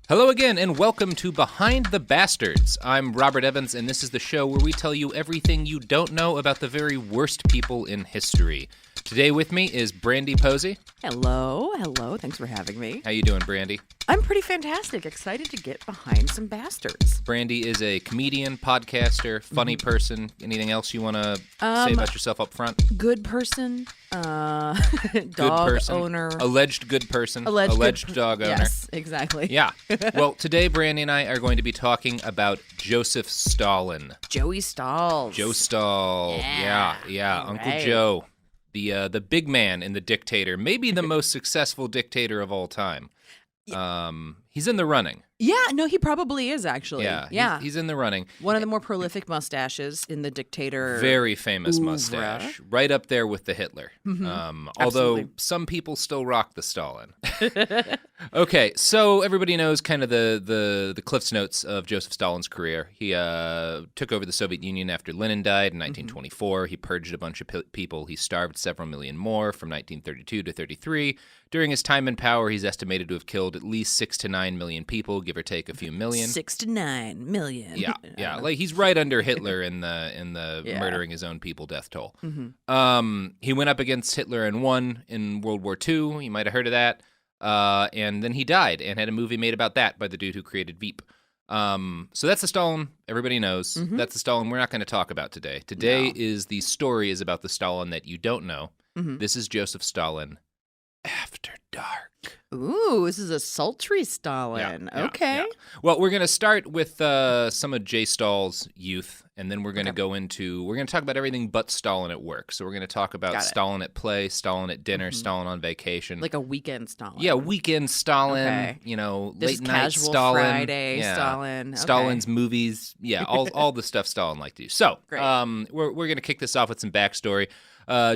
Hello again, and welcome to Behind the Bastards. I'm Robert Evans, and this is the show where we tell you everything you don't know about the very worst people in history. Today with me is Brandie Posey. Hello. Thanks for having me. How you doing, Brandie? I'm pretty fantastic. Excited to get behind some bastards. Brandie is a comedian, podcaster, funny person. Anything else you want to say about yourself up front? Good person. Dog person. owner. Alleged good person. Alleged dog owner. Yes, exactly. Yeah. Well, today Brandie and I are going to be talking about Josef Stalin. Joey Stalls. Joe Stahl. Yeah. All Uncle right. Joe. The big man in The Dictator, maybe the most successful dictator of all time. He's in the running. Yeah, no, he probably is, actually. Yeah. He's in the running. One of the more prolific mustaches in the Dictator. Very famous oeuvre. mustache. Right up there with the Hitler. Although some people still rock the Stalin. Okay, so everybody knows kind of the Cliff's Notes of Josef Stalin's career. He took over the Soviet Union after Lenin died in 1924. He purged a bunch of people. He starved several million more from 1932 to 33. During his time in power, he's estimated to have killed at least 6 to 9 million people, give or take a few million. 6 to 9 million. Yeah. Like he's right under Hitler in the murdering his own people death toll. He went up against Hitler and won in World War II. You might have heard of that. And then he died and had a movie made about that by the dude who created Veep. So that's the Stalin everybody knows. That's the Stalin we're not going to talk about today. Today the story is about the Stalin that you don't know. This is Josef Stalin after dark. Ooh, this is a sultry Stalin. Okay. Yeah. Well, we're going to start with some of J. Stahl's youth, and then we're going to we're going to talk about everything but Stalin at work. So we're going to talk about Stalin at play, Stalin at dinner, Stalin on vacation. Like a weekend Stalin. Yeah, weekend Stalin, Okay. Late night casual Stalin. Friday Stalin. Okay. Stalin's movies. Yeah, all the stuff Stalin liked to do. So we're going to kick this off with some backstory.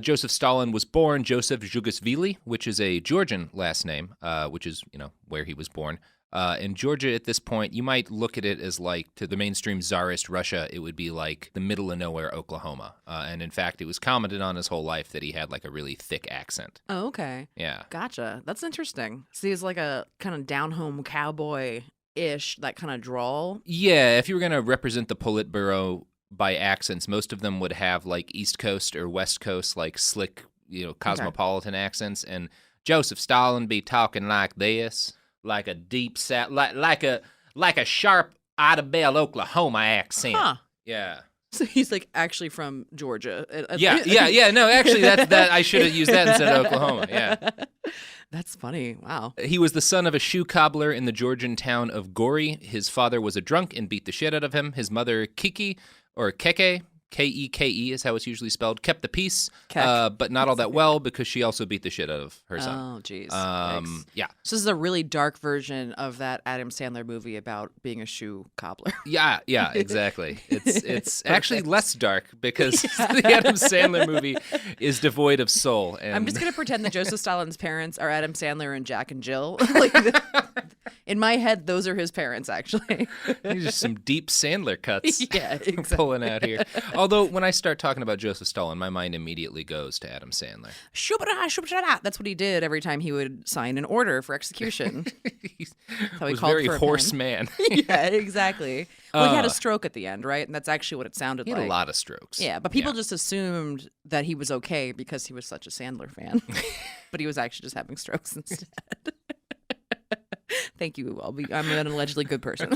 Josef Stalin was born Josef Zhugashvili, which is a Georgian last name, which is, where he was born. In Georgia at this point, you might look at it as like, to the mainstream Tsarist Russia, it would be like the middle of nowhere Oklahoma. And in fact, it was commented on his whole life that he had like a really thick accent. Oh, okay. Yeah. Gotcha. That's interesting. So he's like a kind of down-home cowboy-ish, that kind of drawl. Yeah, if you were going to represent the Politburo by accents, most of them would have like East Coast or West Coast, like slick, cosmopolitan accents. And Josef Stalin be talking like this, like a deep like a sharp Idabel, Oklahoma accent. Huh. Yeah. So he's like actually from Georgia. Yeah. No, actually, that I should have used that instead of Oklahoma. Yeah. That's funny. Wow. He was the son of a shoe cobbler in the Georgian town of Gori. His father was a drunk and beat the shit out of him. His mother, Keke, or Keke, Keke is how it's usually spelled, kept the peace, but not all that well because she also beat the shit out of her son. Oh, jeez. Yeah. So this is a really dark version of that Adam Sandler movie about being a shoe cobbler. Yeah, exactly. It's actually less dark because the Adam Sandler movie is devoid of soul. And I'm just going to pretend that Joseph Stalin's parents are Adam Sandler and Jack and Jill. In my head, those are his parents, actually. These are some deep Sandler cuts. Yeah, exactly. Pulling out here. Although, when I start talking about Josef Stalin, my mind immediately goes to Adam Sandler. That's what he did every time he would sign an order for execution. He was a very hoarse man. Yeah, exactly. Well, he had a stroke at the end, right? And that's actually what it sounded like. He had a lot of strokes. Yeah, but people just assumed that he was okay because he was such a Sandler fan. But he was actually just having strokes instead. Thank you. I'm an allegedly good person.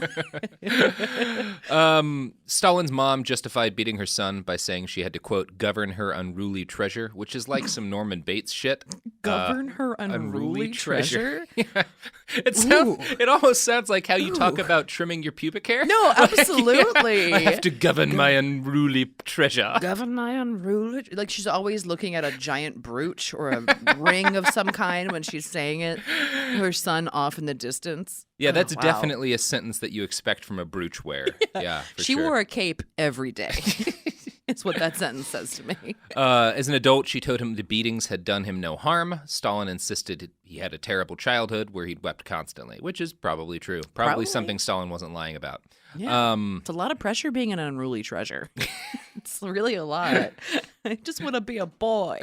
Stalin's mom justified beating her son by saying she had to, quote, govern her unruly treasure, which is like some Norman Bates shit. Govern her unruly treasure? Yeah. It almost sounds like how you talk about trimming your pubic hair. No, absolutely. I have to govern my unruly treasure. Govern my unruly... Like she's always looking at a giant brooch or a ring of some kind when she's saying it. Her son off in the distance. Yeah, that's definitely a sentence that you expect from a brooch wearer. Yeah, for she sure. wore a cape every day. It's what that sentence says to me. As an adult, she told him the beatings had done him no harm. Stalin insisted he had a terrible childhood where he'd wept constantly, which is probably true. Probably something Stalin wasn't lying about. Yeah. It's a lot of pressure being an unruly treasure. It's really a lot. I just want to be a boy.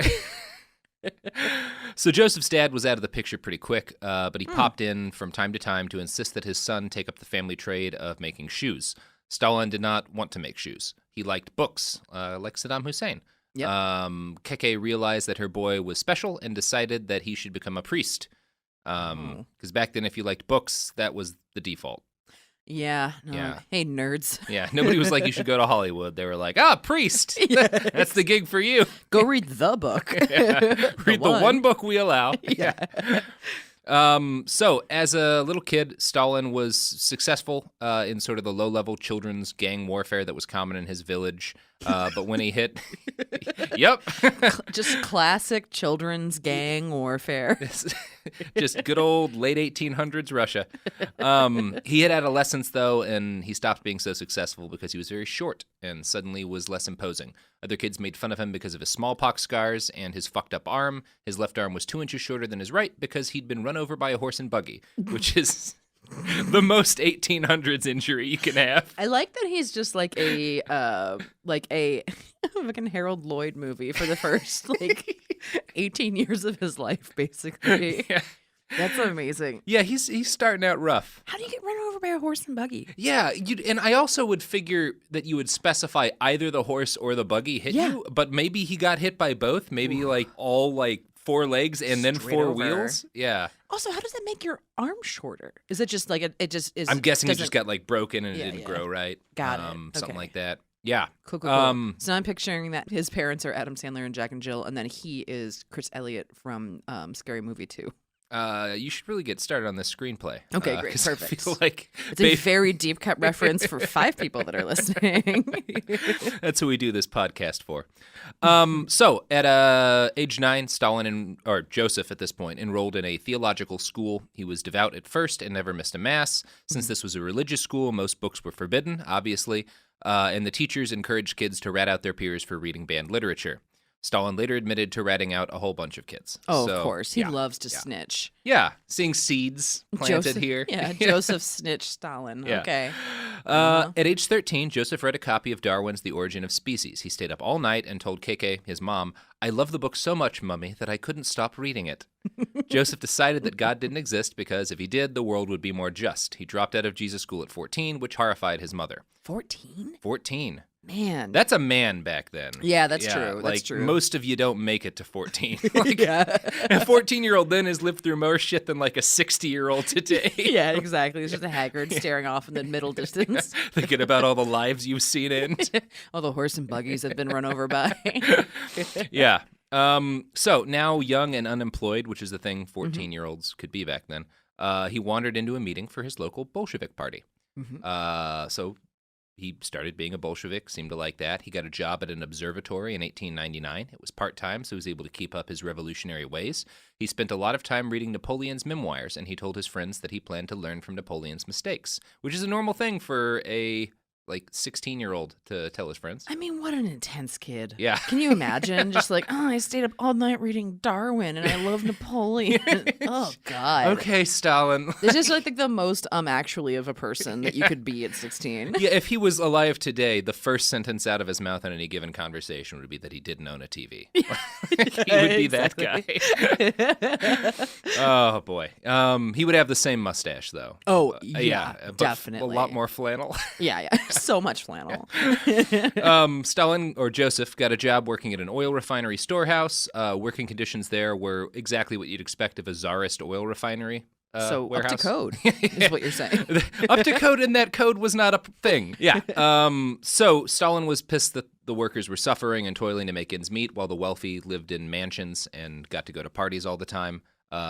So Joseph's dad was out of the picture pretty quick, but he popped in from time to time to insist that his son take up the family trade of making shoes. Stalin did not want to make shoes. He liked books, like Saddam Hussein. Yep. Keke realized that her boy was special and decided that he should become a priest. Because back then, if you liked books, that was the default. Yeah. No. Yeah. Hey, nerds. Yeah. Nobody was like, you should go to Hollywood. They were like, priest. Yes. That's the gig for you. Go read the book. Yeah. Read the one book we allow. Yeah. So as a little kid, Stalin was successful in sort of the low-level children's gang warfare that was common in his village. But when he hit, yep, Just classic children's gang warfare. just good old late 1800s Russia. He hit adolescence though, and he stopped being so successful because he was very short and suddenly was less imposing. Other kids made fun of him because of his smallpox scars and his fucked up arm. His left arm was 2 inches shorter than his right because he'd been run over by a horse and buggy, which is the most 1800s injury you can have. I like that he's just like a fucking Harold Lloyd movie for the first 18 years of his life, basically. Yeah. That's amazing. Yeah, he's starting out rough. How do you get run over by a horse and buggy? Yeah, and I also would figure that you would specify either the horse or the buggy hit you, but maybe he got hit by both. Maybe all 4 legs and then Straight 4 over. wheels. Yeah. Also, how does that make your arm shorter? Is it just like it just is? I'm guessing it doesn't- just got broken and it Yeah, didn't yeah. grow right. Got it. Something Okay. like that. Yeah. Cool. So I'm picturing that his parents are Adam Sandler and Jack and Jill, and then he is Chris Elliott from Scary Movie 2. You should really get started on this screenplay. Okay, great. 'Cause Perfect. I feel like It's a very deep cut reference for 5 people that are listening. that's who we do this podcast for. So at age 9, Stalin or Joseph at this point enrolled in a theological school. He was devout at first and never missed a mass. Since this was a religious school, most books were forbidden, obviously, and the teachers encouraged kids to rat out their peers for reading banned literature. Stalin later admitted to ratting out a whole bunch of kids. Oh, So, of course. He yeah, loves to yeah. snitch. Yeah, seeing seeds planted Joseph, here. Yeah, Joseph snitch Stalin. Yeah. Okay. At age 13, Joseph read a copy of Darwin's The Origin of Species. He stayed up all night and told Keke, his mom, "I love the book so much, Mummy, that I couldn't stop reading it." Joseph decided that God didn't exist because if he did, the world would be more just. He dropped out of Jesus school at 14, which horrified his mother. 14? 14. Man. That's a man back then. Yeah, that's true. That's true. Most of you don't make it to 14. Yeah. A 14-year-old then has lived through more shit than a 60-year-old today. Yeah, exactly. It's just a haggard staring off in the middle distance. Thinking about all the lives you've seen in. All the horse and buggies have been run over by. Yeah. So now young and unemployed, which is the thing 14-year-olds could be back then, he wandered into a meeting for his local Bolshevik party. So he started being a Bolshevik, seemed to like that. He got a job at an observatory in 1899. It was part-time, so he was able to keep up his revolutionary ways. He spent a lot of time reading Napoleon's memoirs, and he told his friends that he planned to learn from Napoleon's mistakes, which is a normal thing for a 16-year-old to tell his friends. I mean, what an intense kid. Yeah. Can you imagine? Just I stayed up all night reading Darwin and I love Napoleon. Oh, God. Okay, Stalin. This is the most actually of a person that you could be at 16. Yeah, if he was alive today, the first sentence out of his mouth in any given conversation would be that he didn't own a TV. He would be that guy. Oh, boy. He would have the same mustache, though. Oh, yeah, but definitely. A lot more flannel. Yeah. So much flannel. Stalin, or Joseph, got a job working at an oil refinery storehouse. Working conditions there were exactly what you'd expect of a czarist oil refinery. So warehouse. up to code is what you're saying. Up to code, and that code was not a thing. Yeah. So Stalin was pissed that the workers were suffering and toiling to make ends meet, while the wealthy lived in mansions and got to go to parties all the time.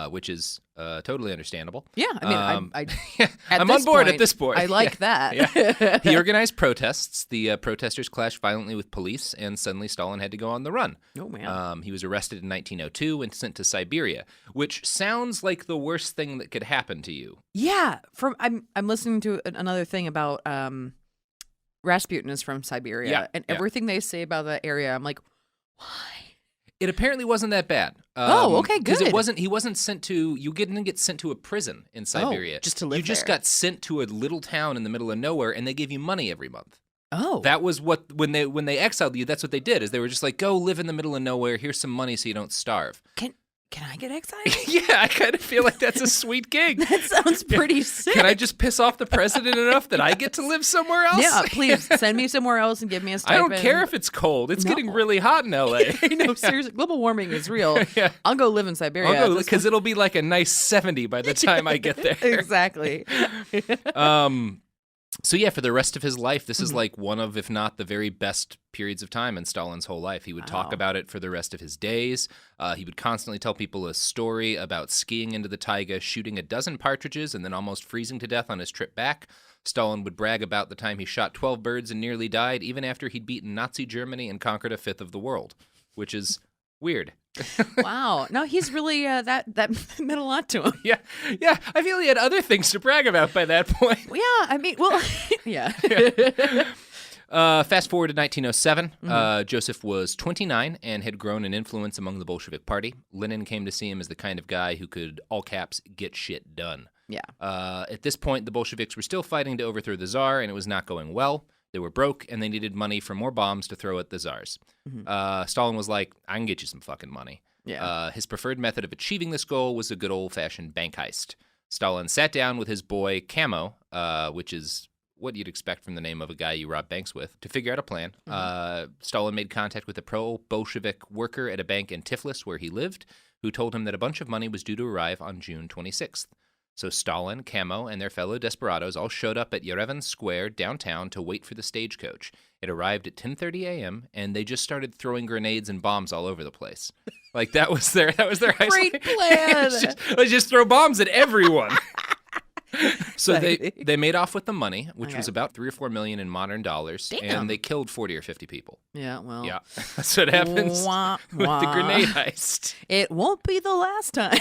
Which is totally understandable. Yeah, I mean, I'm on board at this point. I like that. Yeah. He organized protests. The protesters clashed violently with police, and suddenly Stalin had to go on the run. Oh, man. He was arrested in 1902 and sent to Siberia, which sounds like the worst thing that could happen to you. Yeah, I'm listening to another thing about Rasputin is from Siberia, and everything they say about that area, I'm like, why? It apparently wasn't that bad. Okay, good. Because he wasn't sent to, you didn't get sent to a prison in Siberia. just to live You just there. got sent to a little town in the middle of nowhere, and they gave you money every month. Oh. That was what when they exiled you, that's what they did. Is they were just like, go live in the middle of nowhere. Here's some money so you don't starve. Can I get exiled? Yeah, I kind of feel like that's a sweet gig. That sounds pretty sick. Can I just piss off the president enough that I get to live somewhere else? Yeah, please send me somewhere else and give me a stipend. I don't care if it's cold. It's getting really hot in LA. No, seriously, global warming is real. Yeah. I'll go live in Siberia. I'll go because it'll be like a nice 70 by the time I get there. Exactly. So yeah, for the rest of his life, this is like one of, if not the very best periods of time in Stalin's whole life. He would talk about it for the rest of his days. He would constantly tell people a story about skiing into the taiga, shooting a dozen partridges, and then almost freezing to death on his trip back. Stalin would brag about the time he shot 12 birds and nearly died, even after he'd beaten Nazi Germany and conquered a fifth of the world, which is weird. Wow. No, he's really, that meant a lot to him. Yeah. I feel he had other things to brag about by that point. Yeah, I mean, well, yeah. Fast forward to 1907. Joseph was 29 and had grown an influence among the Bolshevik Party. Lenin came to see him as the kind of guy who could, all caps, get shit done. Yeah. At this point, the Bolsheviks were still fighting to overthrow the Tsar, and it was not going well. They were broke, and they needed money for more bombs to throw at the Tsars. Stalin was like, I can get you some fucking money. Yeah. His preferred method of achieving this goal was a good old-fashioned bank heist. Stalin sat down with his boy, Camo, which is what you'd expect from the name of a guy you rob banks with, to figure out a plan. Stalin made contact with a pro-Bolshevik worker at a bank in Tiflis where he lived, who told him that a bunch of money was due to arrive on June 26th. So Stalin, Camo, and their fellow desperados all showed up at Yerevan Square downtown to wait for the stagecoach. It arrived at 10:30 a.m., and they just started throwing grenades and bombs all over the place. Like, that was their heist. Great plan! Let's just throw bombs at everyone. So they made off with the money, which was about $3 or $4 million in modern dollars, and they killed 40 or 50 people. Yeah, well. Yeah, that's what happens with the grenade heist. It won't be the last time.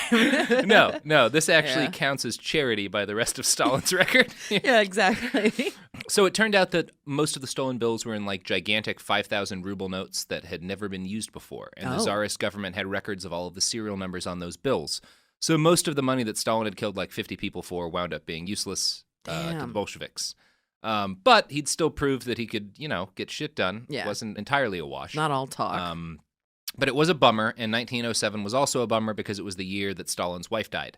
No, this actually counts as charity by the rest of Stalin's record. Yeah, exactly. So it turned out that most of the stolen bills were in like gigantic 5,000 ruble notes that had never been used before, and the Tsarist government had records of all of the serial numbers on those bills. So most of the money that Stalin had killed like 50 people for wound up being useless to the Bolsheviks. But he'd still proved that he could, get shit done. Yeah. It wasn't entirely a wash. Not all talk. But it was a bummer, and 1907 was also a bummer because it was the year that Stalin's wife died.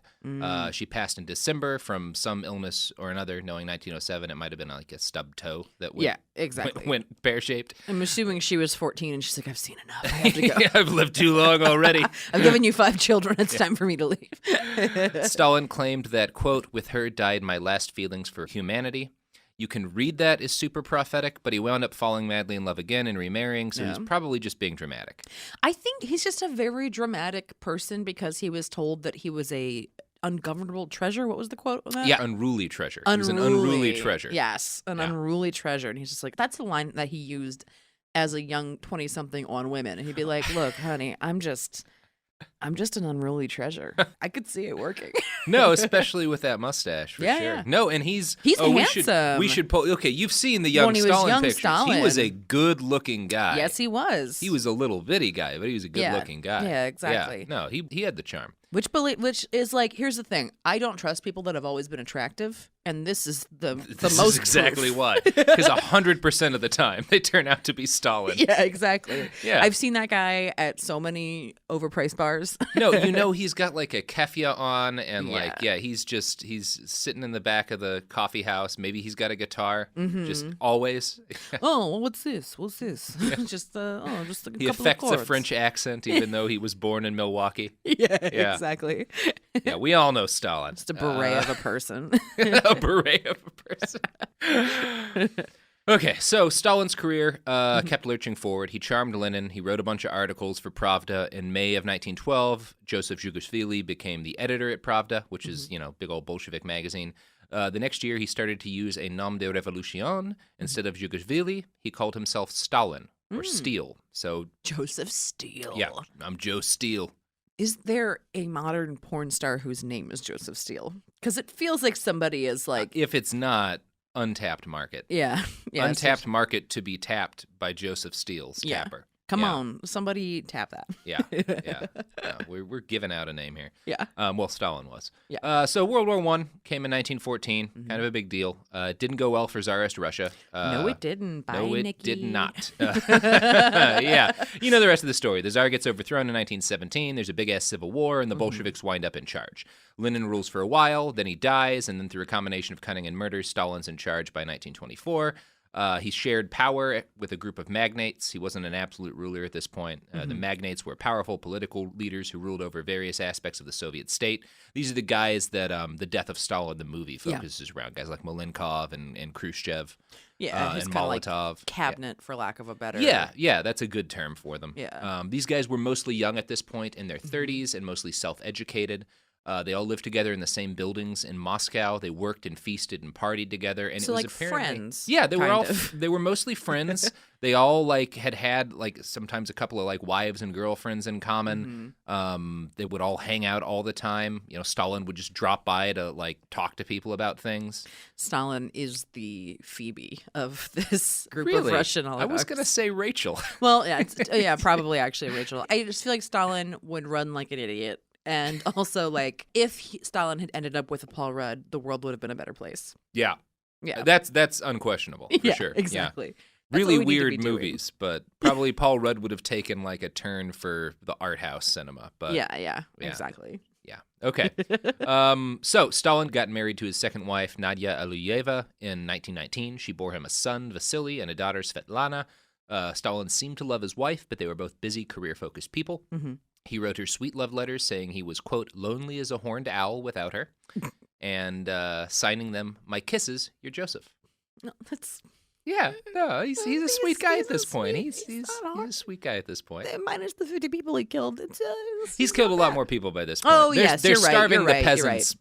She passed in December from some illness or another. Knowing 1907, it might have been like a stubbed toe that went pear-shaped. I'm assuming she was 14, and she's like, I've seen enough. I have to go. I've lived too long already. I've given you 5 children. It's time for me to leave. Stalin claimed that, quote, with her died my last feelings for humanity. You can read that as super prophetic, but he wound up falling madly in love again and remarrying, so he's probably just being dramatic. I think he's just a very dramatic person because he was told that he was a ungovernable treasure. What was the quote on that? Yeah, unruly treasure. He was an unruly treasure. Yes, unruly treasure. And he's just like, that's the line that he used as a young 20-something on women. And he'd be like, look, honey, I'm just an unruly treasure. I could see it working. No, especially with that mustache, for sure. Yeah. No, and he's handsome. We should pull. Okay, you've seen the young Stalin pictures. He was a good-looking guy. Yes, he was. He was a little bitty guy, but he was a good-looking guy. Yeah, exactly. Yeah. No, he had the charm. Which is like, here's the thing. I don't trust people that have always been attractive, and this is the most is exactly proof. Why. Because 100% of the time, they turn out to be Stalin. Yeah, exactly. Yeah. I've seen that guy at so many overpriced bars. No, he's got like a keffiyeh on, and he's sitting in the back of the coffee house. Maybe he's got a guitar, just always. Oh, what's this? Yeah. just a couple he affects of chords. a French accent, even though he was born in Milwaukee. Yeah, exactly. Yeah, we all know Stalin. Just a beret of a person. A beret of a person. Okay, so Stalin's career kept lurching forward. He charmed Lenin. He wrote a bunch of articles for Pravda. In May of 1912, Josef Stalin became the editor at Pravda, which is, big old Bolshevik magazine. The next year, he started to use a nom de révolution. Instead of Zhugasvili, he called himself Stalin, or Steele. So Josef Steele. Yeah, I'm Joe Steele. Is there a modern porn star whose name is Josef Steele? Because it feels like somebody is like... If it's not, untapped market. Yeah. Untapped market to be tapped by Joseph Steele's capper. Come on, somebody tap that. Yeah. No, we're giving out a name here. Yeah. Well, Stalin was. Yeah. So World War I came in 1914. Kind of a big deal. It didn't go well for Tsarist Russia. No, it didn't. Bye, no, it Nikki. did not. Yeah. You know the rest of the story. The Tsar gets overthrown in 1917. There's a big-ass civil war, and the Bolsheviks wind up in charge. Lenin rules for a while, then he dies, and then through a combination of cunning and murder, Stalin's in charge by 1924. He shared power with a group of magnates. He wasn't an absolute ruler at this point. The magnates were powerful political leaders who ruled over various aspects of the Soviet state. These are the guys that The Death of Stalin, the movie, focuses around. Guys like Malenkov and Khrushchev Yeah, and Molotov. Like cabinet, for lack of a better... Yeah, that's a good term for them. Yeah. These guys were mostly young at this point, in their 30s, and mostly self-educated. They all lived together in the same buildings in Moscow. They worked and feasted and partied together, and so it was like apparently friends. Yeah, they were all of. they were mostly friends. They all like had like sometimes a couple of like wives and girlfriends in common. They would all hang out all the time. You know, Stalin would just drop by to like talk to people about things. Stalin is the Phoebe of this group Really? of Russian oligarchs. I was gonna say Rachel. Well, yeah, probably actually Rachel. I just feel like Stalin would run like an idiot. And also, like, if Stalin had ended up with Paul Rudd, the world would have been a better place. Yeah. Yeah. That's unquestionable, for sure. Exactly. Yeah. That's Really what we need to weird be doing. movies, but probably Paul Rudd would have taken like a turn for the art house cinema. But Yeah, exactly. yeah. Okay. So Stalin got married to his second wife, Nadia Aluyeva, in 1919. She bore him a son, Vasily, and a daughter, Svetlana. Stalin seemed to love his wife, but they were both busy, career-focused people. He wrote her sweet love letters saying he was, quote, lonely as a horned owl without her, and signing them, my kisses, you're Joseph. No, that's... Yeah, no, he's a sweet guy at this point. He's a sweet guy at this point. Minus the 50 people he killed. He's killed a lot more people by this point. Oh, yes, they're you're right, starving you're the right, you're peasants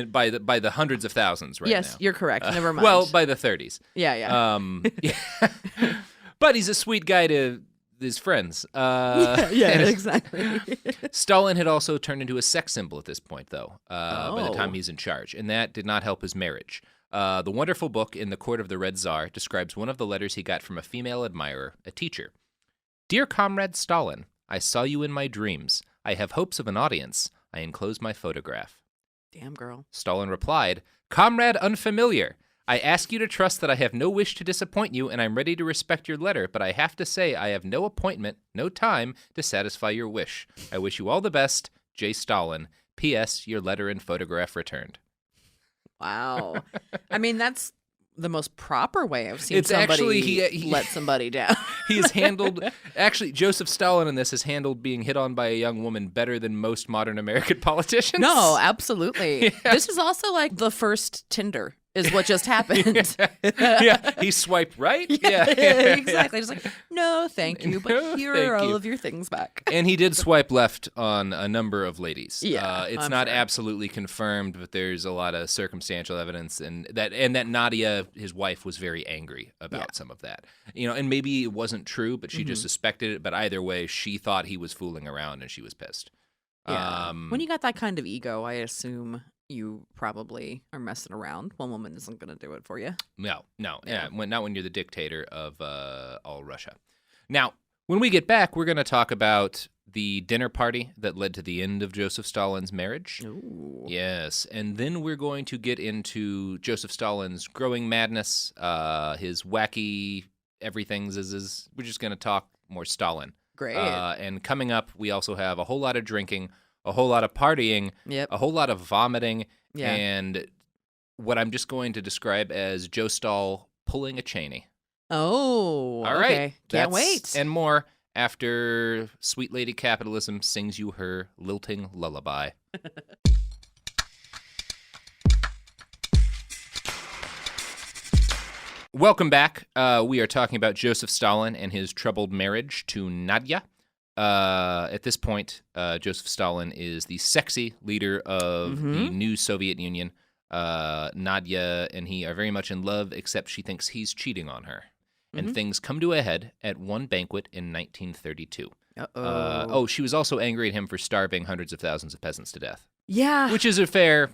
by the hundreds of thousands right now. Yes, you're correct. Never mind. Well, by the 30s. Yeah. Yeah. But he's a sweet guy to his friends. Exactly. Stalin had also turned into a sex symbol at this point, though, by the time he's in charge, and that did not help his marriage. The wonderful book In the Court of the Red Tsar describes one of the letters he got from a female admirer, a teacher. Dear Comrade Stalin, I saw you in my dreams. I have hopes of an audience. I enclose my photograph. Damn, girl. Stalin replied, Comrade Unfamiliar, I ask you to trust that I have no wish to disappoint you, and I'm ready to respect your letter, but I have to say I have no appointment, no time to satisfy your wish. I wish you all the best, J. Stalin. P.S. Your letter and photograph returned. Wow. I mean, that's the most proper way I've seen It's somebody actually he let somebody down. He's handled, actually, Joseph Stalin in this has handled being hit on by a young woman better than most modern American politicians. No, absolutely. Yeah. This is also like the first Tinder. Is what just happened. Yeah, he swiped right. Yeah, exactly. Just like, no, thank you, but No, here thank are all you. of your things back. And he did swipe left on a number of ladies. Yeah, it's I'm not sure. absolutely confirmed, but there's a lot of circumstantial evidence, and that Nadia, his wife, was very angry about some of that. You know, and maybe it wasn't true, but she just suspected it. But either way, she thought he was fooling around, and she was pissed. Yeah. When you got that kind of ego, I assume you probably are messing around. One woman isn't going to do it for you. No. Yeah, not when you're the dictator of all Russia. Now, when we get back, we're going to talk about the dinner party that led to the end of Joseph Stalin's marriage. Ooh. Yes, and then we're going to get into Joseph Stalin's growing madness, his wacky everything's. We're just going to talk more Stalin. Great. And coming up, we also have a whole lot of drinking, a whole lot of partying, a whole lot of vomiting, and what I'm just going to describe as Joe Stahl pulling a Cheney. Oh, all right. Okay. Can't wait. And more after Sweet Lady Capitalism sings you her lilting lullaby. Welcome back. We are talking about Joseph Stalin and his troubled marriage to Nadia. At this point, Joseph Stalin is the sexy leader of the new Soviet Union. Nadia and he are very much in love, except she thinks he's cheating on her. And things come to a head at one banquet in 1932. She was also angry at him for starving hundreds of thousands of peasants to death. Yeah. Which is a fair.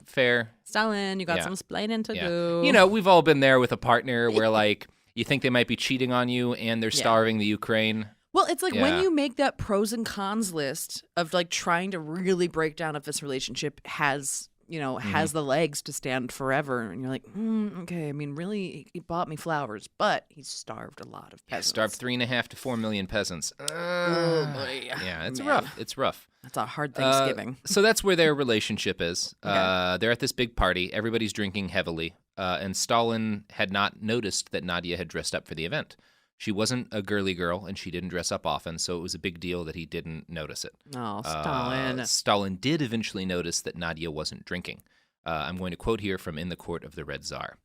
Stalin, you got some splaining to do. You know, we've all been there with a partner where, like, you think they might be cheating on you and they're starving the Ukraine. Well, it's like Yeah. when you make that pros and cons list of like trying to really break down if this relationship has, has the legs to stand forever. And you're like, okay, I mean, really, he bought me flowers, but he starved a lot of peasants. Starved 3.5 to 4 million peasants. Oh, boy. Yeah, it's Man. rough. It's rough. That's a hard Thanksgiving. So that's where their relationship is. Okay. They're at this big party. Everybody's drinking heavily. And Stalin had not noticed that Nadia had dressed up for the event. She wasn't a girly girl, and she didn't dress up often, so it was a big deal that he didn't notice it. Oh, Stalin. Stalin did eventually notice that Nadia wasn't drinking. I'm going to quote here from In the Court of the Red Tsar.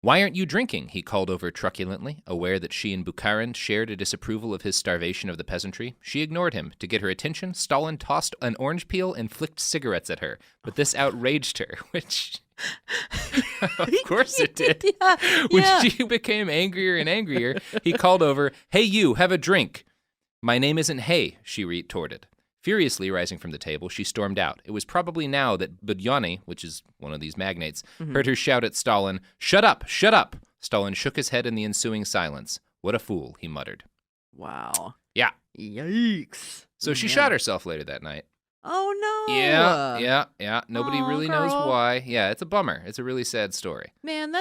"Why aren't you drinking?" he called over truculently, aware that she and Bukharin shared a disapproval of his starvation of the peasantry. She ignored him. To get her attention, Stalin tossed an orange peel and flicked cigarettes at her. But this outraged her, which... of course it did. When she became angrier and angrier, he called over, "Hey, you, have a drink." "My name isn't Hey," she retorted. Furiously rising from the table, she stormed out. It was probably now that Budyonny, which is one of these magnates, heard her shout at Stalin, "Shut up, shut up!" Stalin shook his head in the ensuing silence. "What a fool," he muttered. Wow. Yeah. Yikes. So she shot herself later that night. Oh, no. Yeah. Nobody really knows girl. why. Yeah, it's a bummer. It's a really sad story. Man,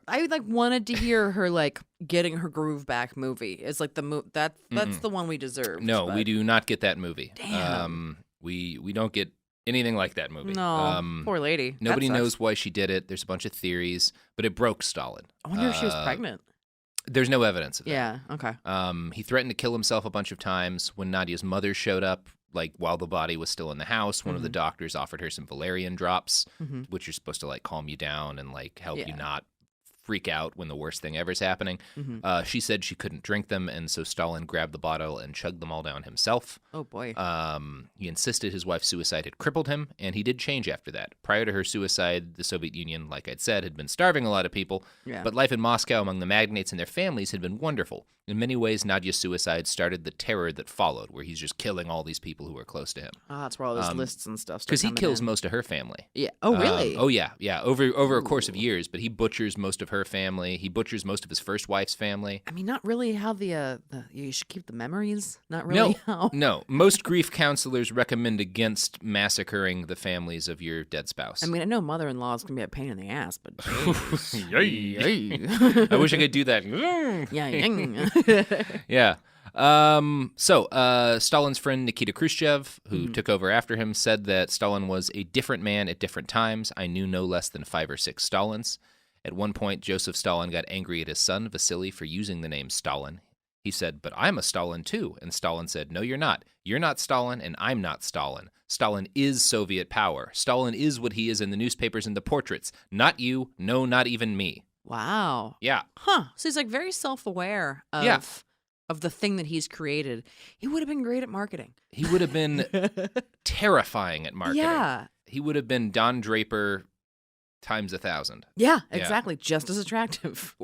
I like wanted to hear her like getting her groove back movie. It's like that's the one we deserve. No, but... we do not get that movie. Damn. We don't get anything like that movie. No, poor lady. Nobody That sucks. knows why she did it. There's a bunch of theories, but it broke Stalin. I wonder if she was pregnant. There's no evidence of that. Yeah, okay. He threatened to kill himself a bunch of times. When Nadia's mother showed up, like while the body was still in the house, one of the doctors offered her some valerian drops, which are supposed to like calm you down and like help you not freak out when the worst thing ever is happening. She said she couldn't drink them, and so Stalin grabbed the bottle and chugged them all down himself. Oh, boy. He insisted his wife's suicide had crippled him, and he did change after that. Prior to her suicide, the Soviet Union, like I'd said, had been starving a lot of people, but life in Moscow among the magnates and their families had been wonderful. In many ways, Nadia's suicide started the terror that followed, where he's just killing all these people who were close to him. Ah, that's where all those lists and stuff start Because he coming kills in. most of her family. Yeah. Oh, really? Yeah. Over a course of years, but he butchers most of her family. He butchers most of his first wife's family. I mean, not really how the you should keep the memories. Not really how. No. Most grief counselors recommend against massacring the families of your dead spouse. I mean, I know mother-in-laws can be a pain in the ass, but I wish I could do that. Yeah. So Stalin's friend Nikita Khrushchev, who took over after him, said that Stalin was a different man at different times. I knew no less than 5 or 6 Stalins. At one point, Joseph Stalin got angry at his son, Vasily, for using the name Stalin. He said, "But I'm a Stalin too." And Stalin said, "No, you're not. You're not Stalin, and I'm not Stalin. Stalin is Soviet power. Stalin is what he is in the newspapers and the portraits. Not you. No, not even me." Wow. Yeah. Huh. So he's like very self-aware of the thing that he's created. He would have been great at marketing. He would have been terrifying at marketing. Yeah. He would have been Don Draper times 1,000. Yeah, exactly. Just as attractive.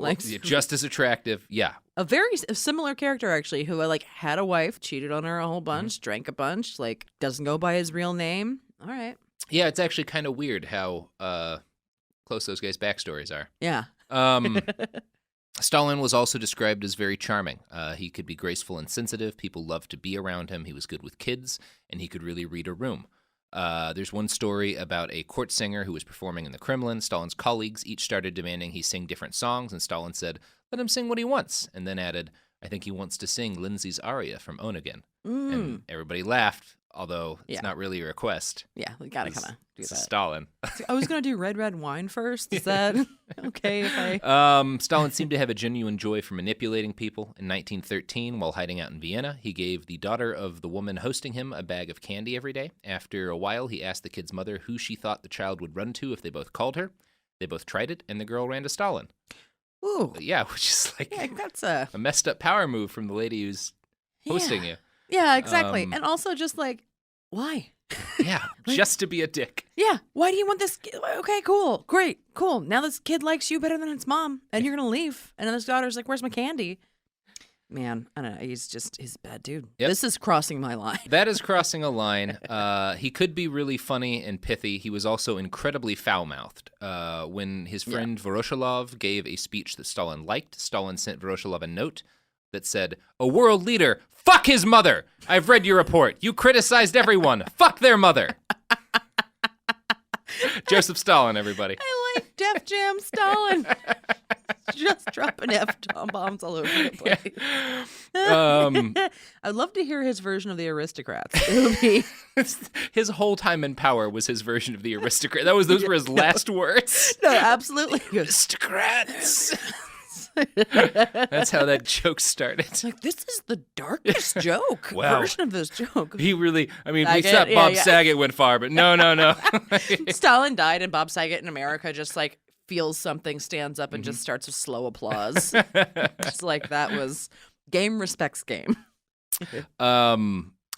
Just as attractive. Yeah. A similar character, actually, who like had a wife, cheated on her a whole bunch, drank a bunch, like doesn't go by his real name. All right. Yeah, it's actually kind of weird how close those guys' backstories are. Yeah. Stalin was also described as very charming. He could be graceful and sensitive. People loved to be around him. He was good with kids, and he could really read a room. There's one story about a court singer who was performing in the Kremlin. Stalin's colleagues each started demanding he sing different songs, and Stalin said, "Let him sing what he wants," and then added, "I think he wants to sing Lindsay's aria from Onegin." And everybody laughed, although it's not really a request. Yeah, we gotta kind of do that. Stalin. I was gonna do red wine first. Is that okay? Stalin seemed to have a genuine joy for manipulating people. In 1913, while hiding out in Vienna, he gave the daughter of the woman hosting him a bag of candy every day. After a while, he asked the kid's mother who she thought the child would run to if they both called her. They both tried it, and the girl ran to Stalin. Ooh. Yeah, which is like that's a messed up power move from the lady who's hosting you. Yeah, exactly. And also just like, why? Yeah, just to be a dick. Yeah, why do you want this? Okay, cool, great, cool. Now this kid likes you better than its mom, and you're gonna leave. And then his daughter's like, "Where's my candy?" Man, I don't know. He's a bad dude. Yep. This is crossing my line. That is crossing a line. He could be really funny and pithy. He was also incredibly foul-mouthed. When his friend Voroshilov gave a speech that Stalin liked, Stalin sent Voroshilov a note that said, "A world leader, fuck his mother. I've read your report. You criticized everyone. Fuck their mother." Josef Stalin, everybody. I like Def Jam Stalin. Just dropping F-bombs all over the place. I'd love to hear his version of the Aristocrats. It would be his whole time in power was his version of the Aristocrat. Those were his last words. No, absolutely. Aristocrats. That's how that joke started. It's like, this is the darkest joke version of this joke. He really, we thought Bob Saget went far, but no. Stalin died, and Bob Saget in America just like feels something, stands up, and just starts a slow applause. Just like that was game respects game.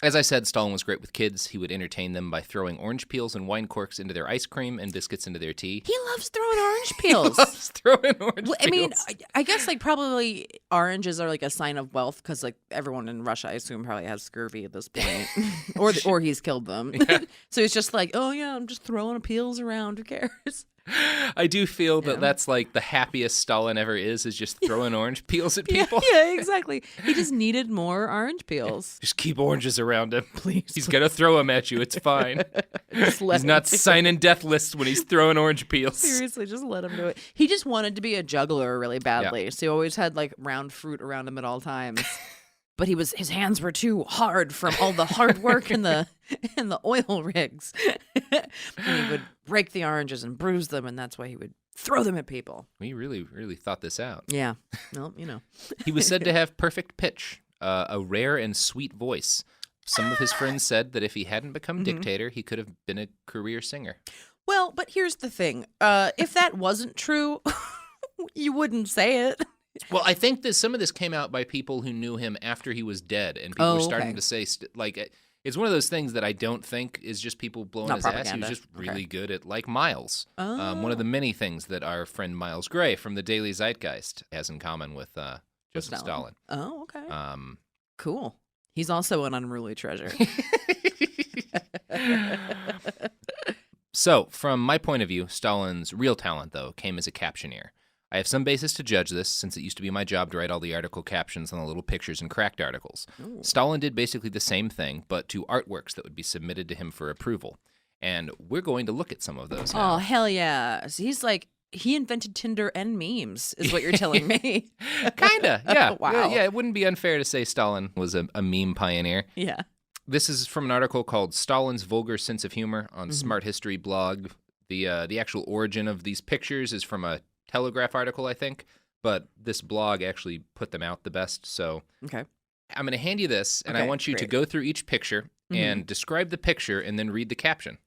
As I said, Stalin was great with kids. He would entertain them by throwing orange peels and wine corks into their ice cream and biscuits into their tea. He loves throwing orange peels. He loves throwing orange peels. I mean, I guess like probably oranges are like a sign of wealth because like everyone in Russia, I assume, probably has scurvy at this point, or he's killed them. Yeah. So he's just like, oh yeah, I'm just throwing peels around. Who cares? I do feel that that's like the happiest Stalin ever is just throwing orange peels at people. Yeah, exactly. He just needed more orange peels. Just keep oranges around him. Please. He's going to throw them at you. It's fine. He's not signing death lists when he's throwing orange peels. Seriously, just let him do it. He just wanted to be a juggler really badly. So he always had like round fruit around him at all times. But his hands were too hard from all the hard work in the oil rigs. And he would break the oranges and bruise them, and that's why he would throw them at people. We really, really thought this out. Yeah. Well, you know. He was said to have perfect pitch, a rare and sweet voice. Some of his friends said that if he hadn't become dictator, he could have been a career singer. Well, but here's the thing. If that wasn't true, you wouldn't say it. Well, I think that some of this came out by people who knew him after he was dead, and people were starting to say, it's one of those things that I don't think is just people blowing his ass. He was just really good at, like, Miles. One of the many things that our friend Miles Gray from the Daily Zeitgeist has in common with Josef Stalin. Oh, okay. Cool. He's also an unruly treasure. So, from my point of view, Stalin's real talent, though, came as a captioneer. I have some basis to judge this, since it used to be my job to write all the article captions on the little pictures and cracked articles. Ooh. Stalin did basically the same thing, but to artworks that would be submitted to him for approval. And we're going to look at some of those now. Oh, hell yeah. So he's like, he invented Tinder and memes, is what you're telling me. Kinda, yeah. Wow. Yeah, it wouldn't be unfair to say Stalin was a meme pioneer. Yeah. This is from an article called Stalin's Vulgar Sense of Humor on Smart History blog. The actual origin of these pictures is from a Telegraph article, I think, but this blog actually put them out the best. So I'm going to hand you this, and I want you to go through each picture and describe the picture and then read the caption.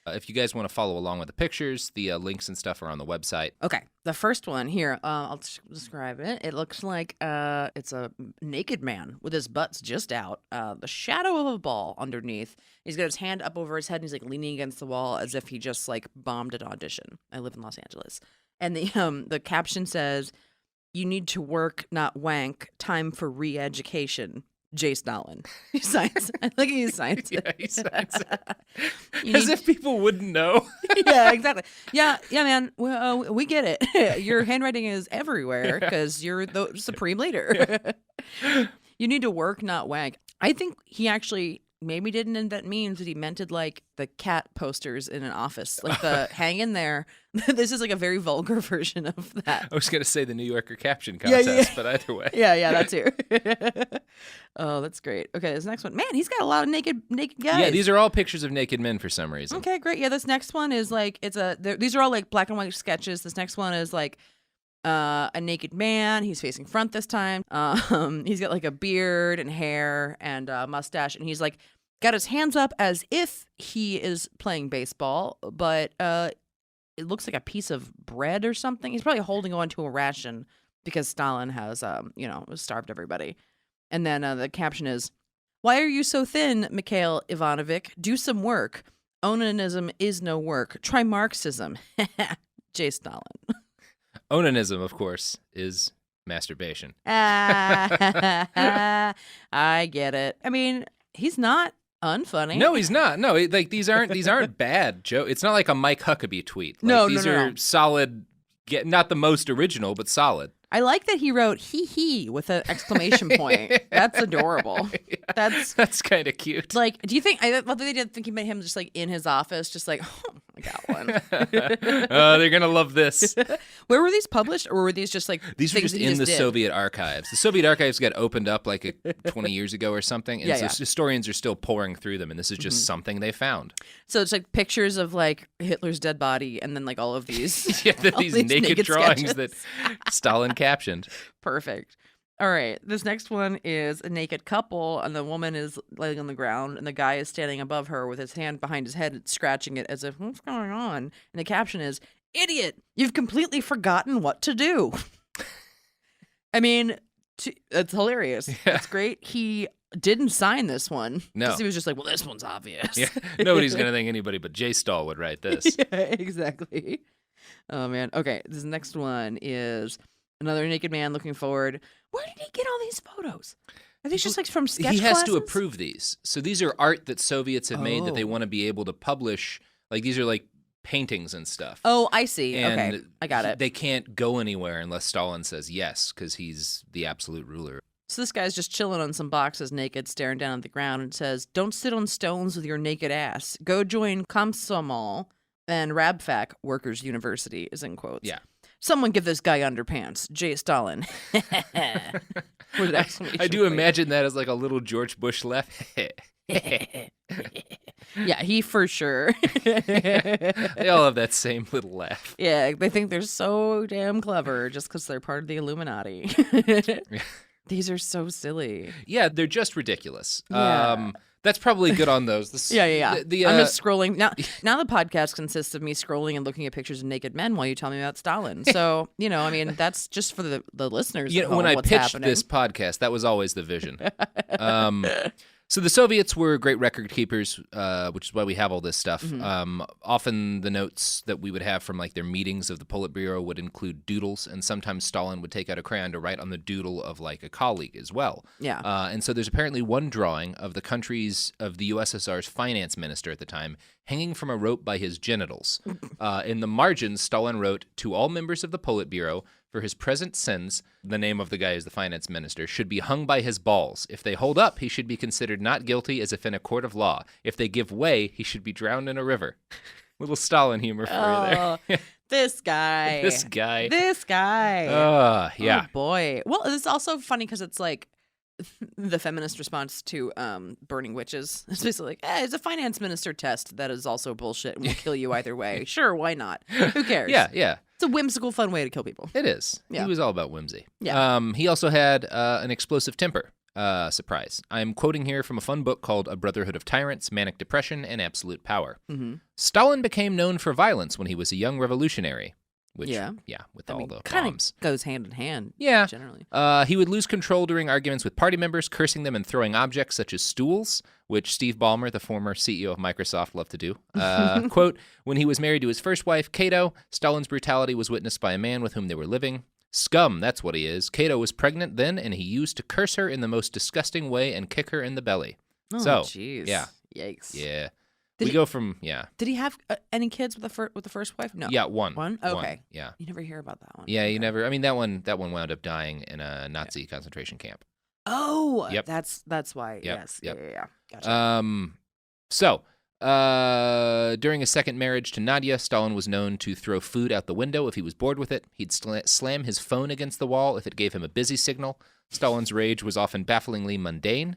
If you guys want to follow along with the pictures, the links and stuff are on the website. Okay. The first one here, I'll describe it. It looks like it's a naked man with his butt's just out, the shadow of a ball underneath. He's got his hand up over his head, and he's like leaning against the wall as if he just like bombed an audition. I live in Los Angeles. And the caption says, "You need to work, not wank. Time for re-education. J. Stalin." He signs. I think he signs it. Yeah, he signs it. As if people wouldn't know. Yeah, exactly. Yeah, man. Well, we get it. Your handwriting is everywhere because you're the supreme leader. Yeah. You need to work, not wank. I think he actually maybe didn't invent memes, but he mented like the cat posters in an office, like the hang in there. This is like a very vulgar version of that. I was going to say the New Yorker caption contest, but either way. Yeah, that's here. Oh, that's great. Okay, this next one. Man, he's got a lot of naked guys. Yeah, these are all pictures of naked men for some reason. Okay, great. Yeah, this next one is like, these are all like black and white sketches. This next one is like a naked man. He's facing front this time. He's got like a beard and hair and a mustache, and he's like got his hands up as if he is playing baseball, but it looks like a piece of bread or something. He's probably holding on to a ration because Stalin has starved everybody. And then the caption is, "Why are you so thin, Mikhail Ivanovich? Do some work. Onanism is no work. Try Marxism." J. Stalin. Onanism, of course, is masturbation. I get it. I mean, he's not unfunny. No, he's not. No, like these aren't bad jokes. It's not like a Mike Huckabee tweet. Like, these are solid Not the most original, but solid. I like that he wrote "he" with an exclamation point. That's adorable. Yeah, that's kind of cute. Like, do you think? I thought they did think he made him just like in his office, just like, oh, I got one. They're gonna love this. Where were these published, or were these just like these were just in the Soviet archives? The Soviet archives got opened up like 20 years ago or something, and so historians are still pouring through them, and this is just something they found. So it's like pictures of like Hitler's dead body, and then like all of these, these naked drawings sketches that Stalin captioned. Perfect. All right. This next one is a naked couple, and the woman is laying on the ground, and the guy is standing above her with his hand behind his head, scratching it as if, what's going on? And the caption is, "Idiot, you've completely forgotten what to do." I mean, it's hilarious. Yeah. It's great. He didn't sign this one. No. Because he was just like, well, this one's obvious. Yeah. Nobody's going to think anybody but J. Stahl would write this. Yeah, exactly. Oh, man. Okay. This next one is another naked man looking forward. Where did he get all these photos? Are these just like from sketch He has classes? to approve these. So these are art that Soviets have made that they want to be able to publish. Like these are like paintings and stuff. Oh, I see. And okay. I got it. They can't go anywhere unless Stalin says yes, because he's the absolute ruler. So this guy's just chilling on some boxes naked, staring down at the ground, and says, "Don't sit on stones with your naked ass. Go join Komsomol and Rabfak Workers University," is in quotes. Yeah. "Someone give this guy underpants. J. Stalin." I do imagine that as like a little George Bush laugh. Yeah, he for sure. They all have that same little laugh. Yeah, they think they're so damn clever just because they're part of the Illuminati. These are so silly. Yeah, they're just ridiculous. Yeah. That's probably good on those. Yeah. I'm just scrolling. Now the podcast consists of me scrolling and looking at pictures of naked men while you tell me about Stalin. So, I mean, that's just for the listeners. When I pitched this podcast, that was always the vision. So the Soviets were great record keepers, which is why we have all this stuff. Mm-hmm. Often the notes that we would have from like their meetings of the Politburo would include doodles, and sometimes Stalin would take out a crayon to write on the doodle of like a colleague as well. Yeah. And so there's apparently one drawing of the USSR's finance minister at the time hanging from a rope by his genitals. In the margins, Stalin wrote, "To all members of the Politburo, for his present sins," the name of the guy is the finance minister, "should be hung by his balls. If they hold up, he should be considered not guilty as if in a court of law. If they give way, he should be drowned in a river." Little Stalin humor for you there. This guy. Yeah. Oh, boy. Well, it's also funny because it's like the feminist response to burning witches. It's basically like, it's a finance minister test that is also bullshit and will kill you either way. Sure, why not? Who cares? Yeah. It's a whimsical, fun way to kill people. It is. Yeah. He was all about whimsy. Yeah. He also had an explosive temper. Surprise. I'm quoting here from a fun book called A Brotherhood of Tyrants, Manic Depression, and Absolute Power. Mm-hmm. Stalin became known for violence when he was a young revolutionary. Which, with all the kind bombs. Of goes hand in hand, yeah. Generally. He would lose control during arguments with party members, cursing them and throwing objects such as stools, which Steve Ballmer, the former CEO of Microsoft, loved to do. Quote, "When he was married to his first wife, Cato, Stalin's brutality was witnessed by a man with whom they were living. Scum, that's what he is. Cato was pregnant then, and he used to curse her in the most disgusting way and kick her in the belly." Oh, so, jeez. Yeah. Yikes. Yeah. Go from, Did he have any kids with the first wife? No. Yeah, one. One? Okay. One. Yeah. You never hear about that one. Yeah, you never. I mean, that one wound up dying in a Nazi concentration camp. Oh, yep. That's why. Yep. Yes. Yep. Yeah. Gotcha. So, during his second marriage to Nadia, Stalin was known to throw food out the window if he was bored with it. He'd slam his phone against the wall if it gave him a busy signal. Stalin's rage was often bafflingly mundane.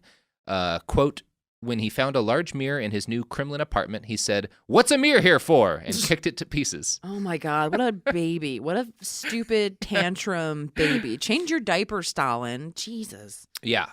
Quote, "When he found a large mirror in his new Kremlin apartment, he said, 'What's a mirror here for?' and kicked it to pieces." Oh my God, what a baby. What a stupid tantrum baby. Change your diaper, Stalin. Jesus. Yeah.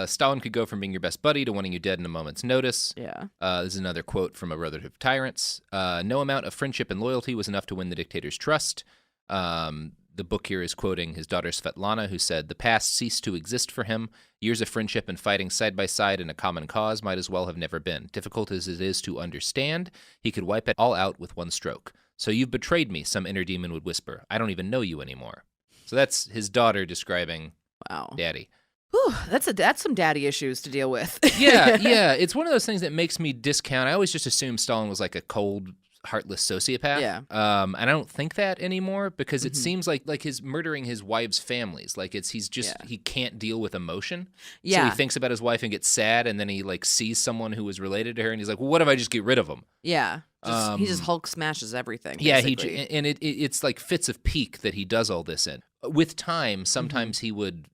Stalin could go from being your best buddy to wanting you dead in a moment's notice. Yeah. This is another quote from A Brotherhood of Tyrants. "No amount of friendship and loyalty was enough to win the dictator's trust." The book here is quoting his daughter Svetlana, who said, "The past ceased to exist for him. Years of friendship and fighting side by side in a common cause might as well have never been. Difficult as it is to understand, he could wipe it all out with one stroke. So you've betrayed me," some inner demon would whisper. "I don't even know you anymore." So that's his daughter describing Daddy. Whew, that's some daddy issues to deal with. Yeah. It's one of those things that makes me discount. I always just assumed Stalin was like a cold, heartless sociopath. Yeah. And I don't think that anymore because it seems like his murdering his wife's families. Like he can't deal with emotion. Yeah. So he thinks about his wife and gets sad, and then he like sees someone who was related to her, and he's like, well, what if I just get rid of him? Yeah. He just Hulk smashes everything. Yeah, basically. it's like fits of pique that he does all this in. With time, sometimes he would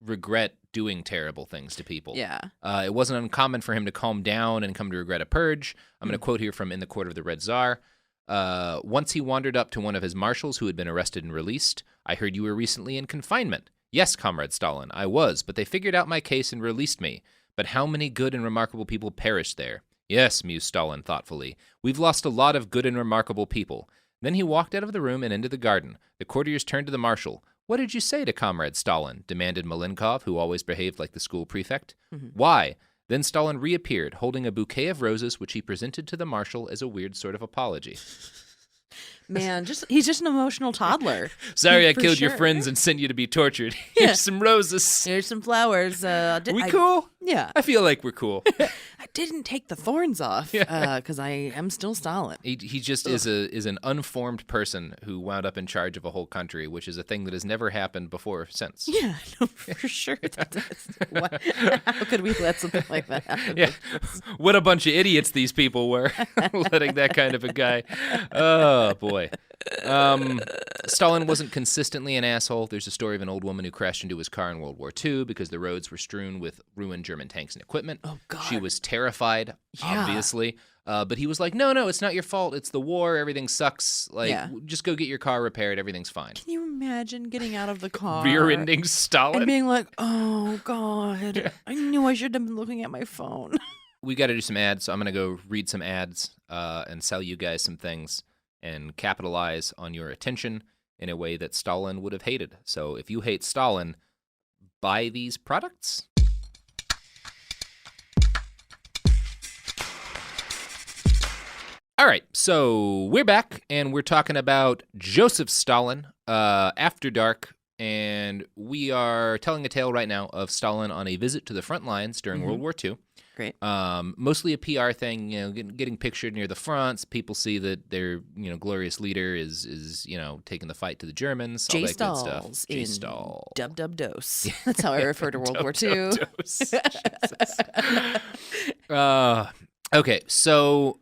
regret doing terrible things to people. Yeah. It wasn't uncommon for him to calm down and come to regret a purge. I'm going to quote here from In the Court of the Red Tsar. Once he wandered up to one of his marshals who had been arrested and released. I heard you were recently in confinement. Yes, Comrade Stalin, I was, but they figured out my case and released me. But how many good and remarkable people perished there? Yes, mused Stalin thoughtfully. We've lost a lot of good and remarkable people. Then he walked out of the room and into the garden. The courtiers turned to the marshal. What did you say to Comrade Stalin? Demanded Malenkov, who always behaved like the school prefect. Why? Then Stalin reappeared, holding a bouquet of roses, which he presented to the marshal as a weird sort of apology. Man, he's just an emotional toddler. Sorry I killed your friends and sent you to be tortured. Here's some roses. Here's some flowers. Are we cool? Yeah. I feel like we're cool. I didn't take the thorns off because I am still Stalin. He just is an unformed person who wound up in charge of a whole country, which is a thing that has never happened before or since. Yeah, no, for sure. How could we let something like that happen? Yeah. What a bunch of idiots these people were, letting that kind of a guy. Oh, boy. Stalin wasn't consistently an asshole. There's a story of an old woman who crashed into his car in World War II because the roads were strewn with ruined German tanks and equipment. Oh, God. She was terrified, obviously. But he was like, no, it's not your fault. It's the war. Everything sucks. Just go get your car repaired. Everything's fine. Can you imagine getting out of the car? Rear-ending Stalin. And being like, oh, God. Yeah. I knew I should have been looking at my phone. We got to do some ads, so I'm going to go read some ads and sell you guys some things and capitalize on your attention in a way that Stalin would have hated. So if you hate Stalin, buy these products. All right, so we're back, and we're talking about Josef Stalin, After Dark, and we are telling a tale right now of Stalin on a visit to the front lines during World War II. Great. Mostly a PR thing, getting pictured near the fronts. People see that their, glorious leader is taking the fight to the Germans. All that good stuff. J-Stall. Dub-dub-dose. That's how I refer to World War II. Okay, so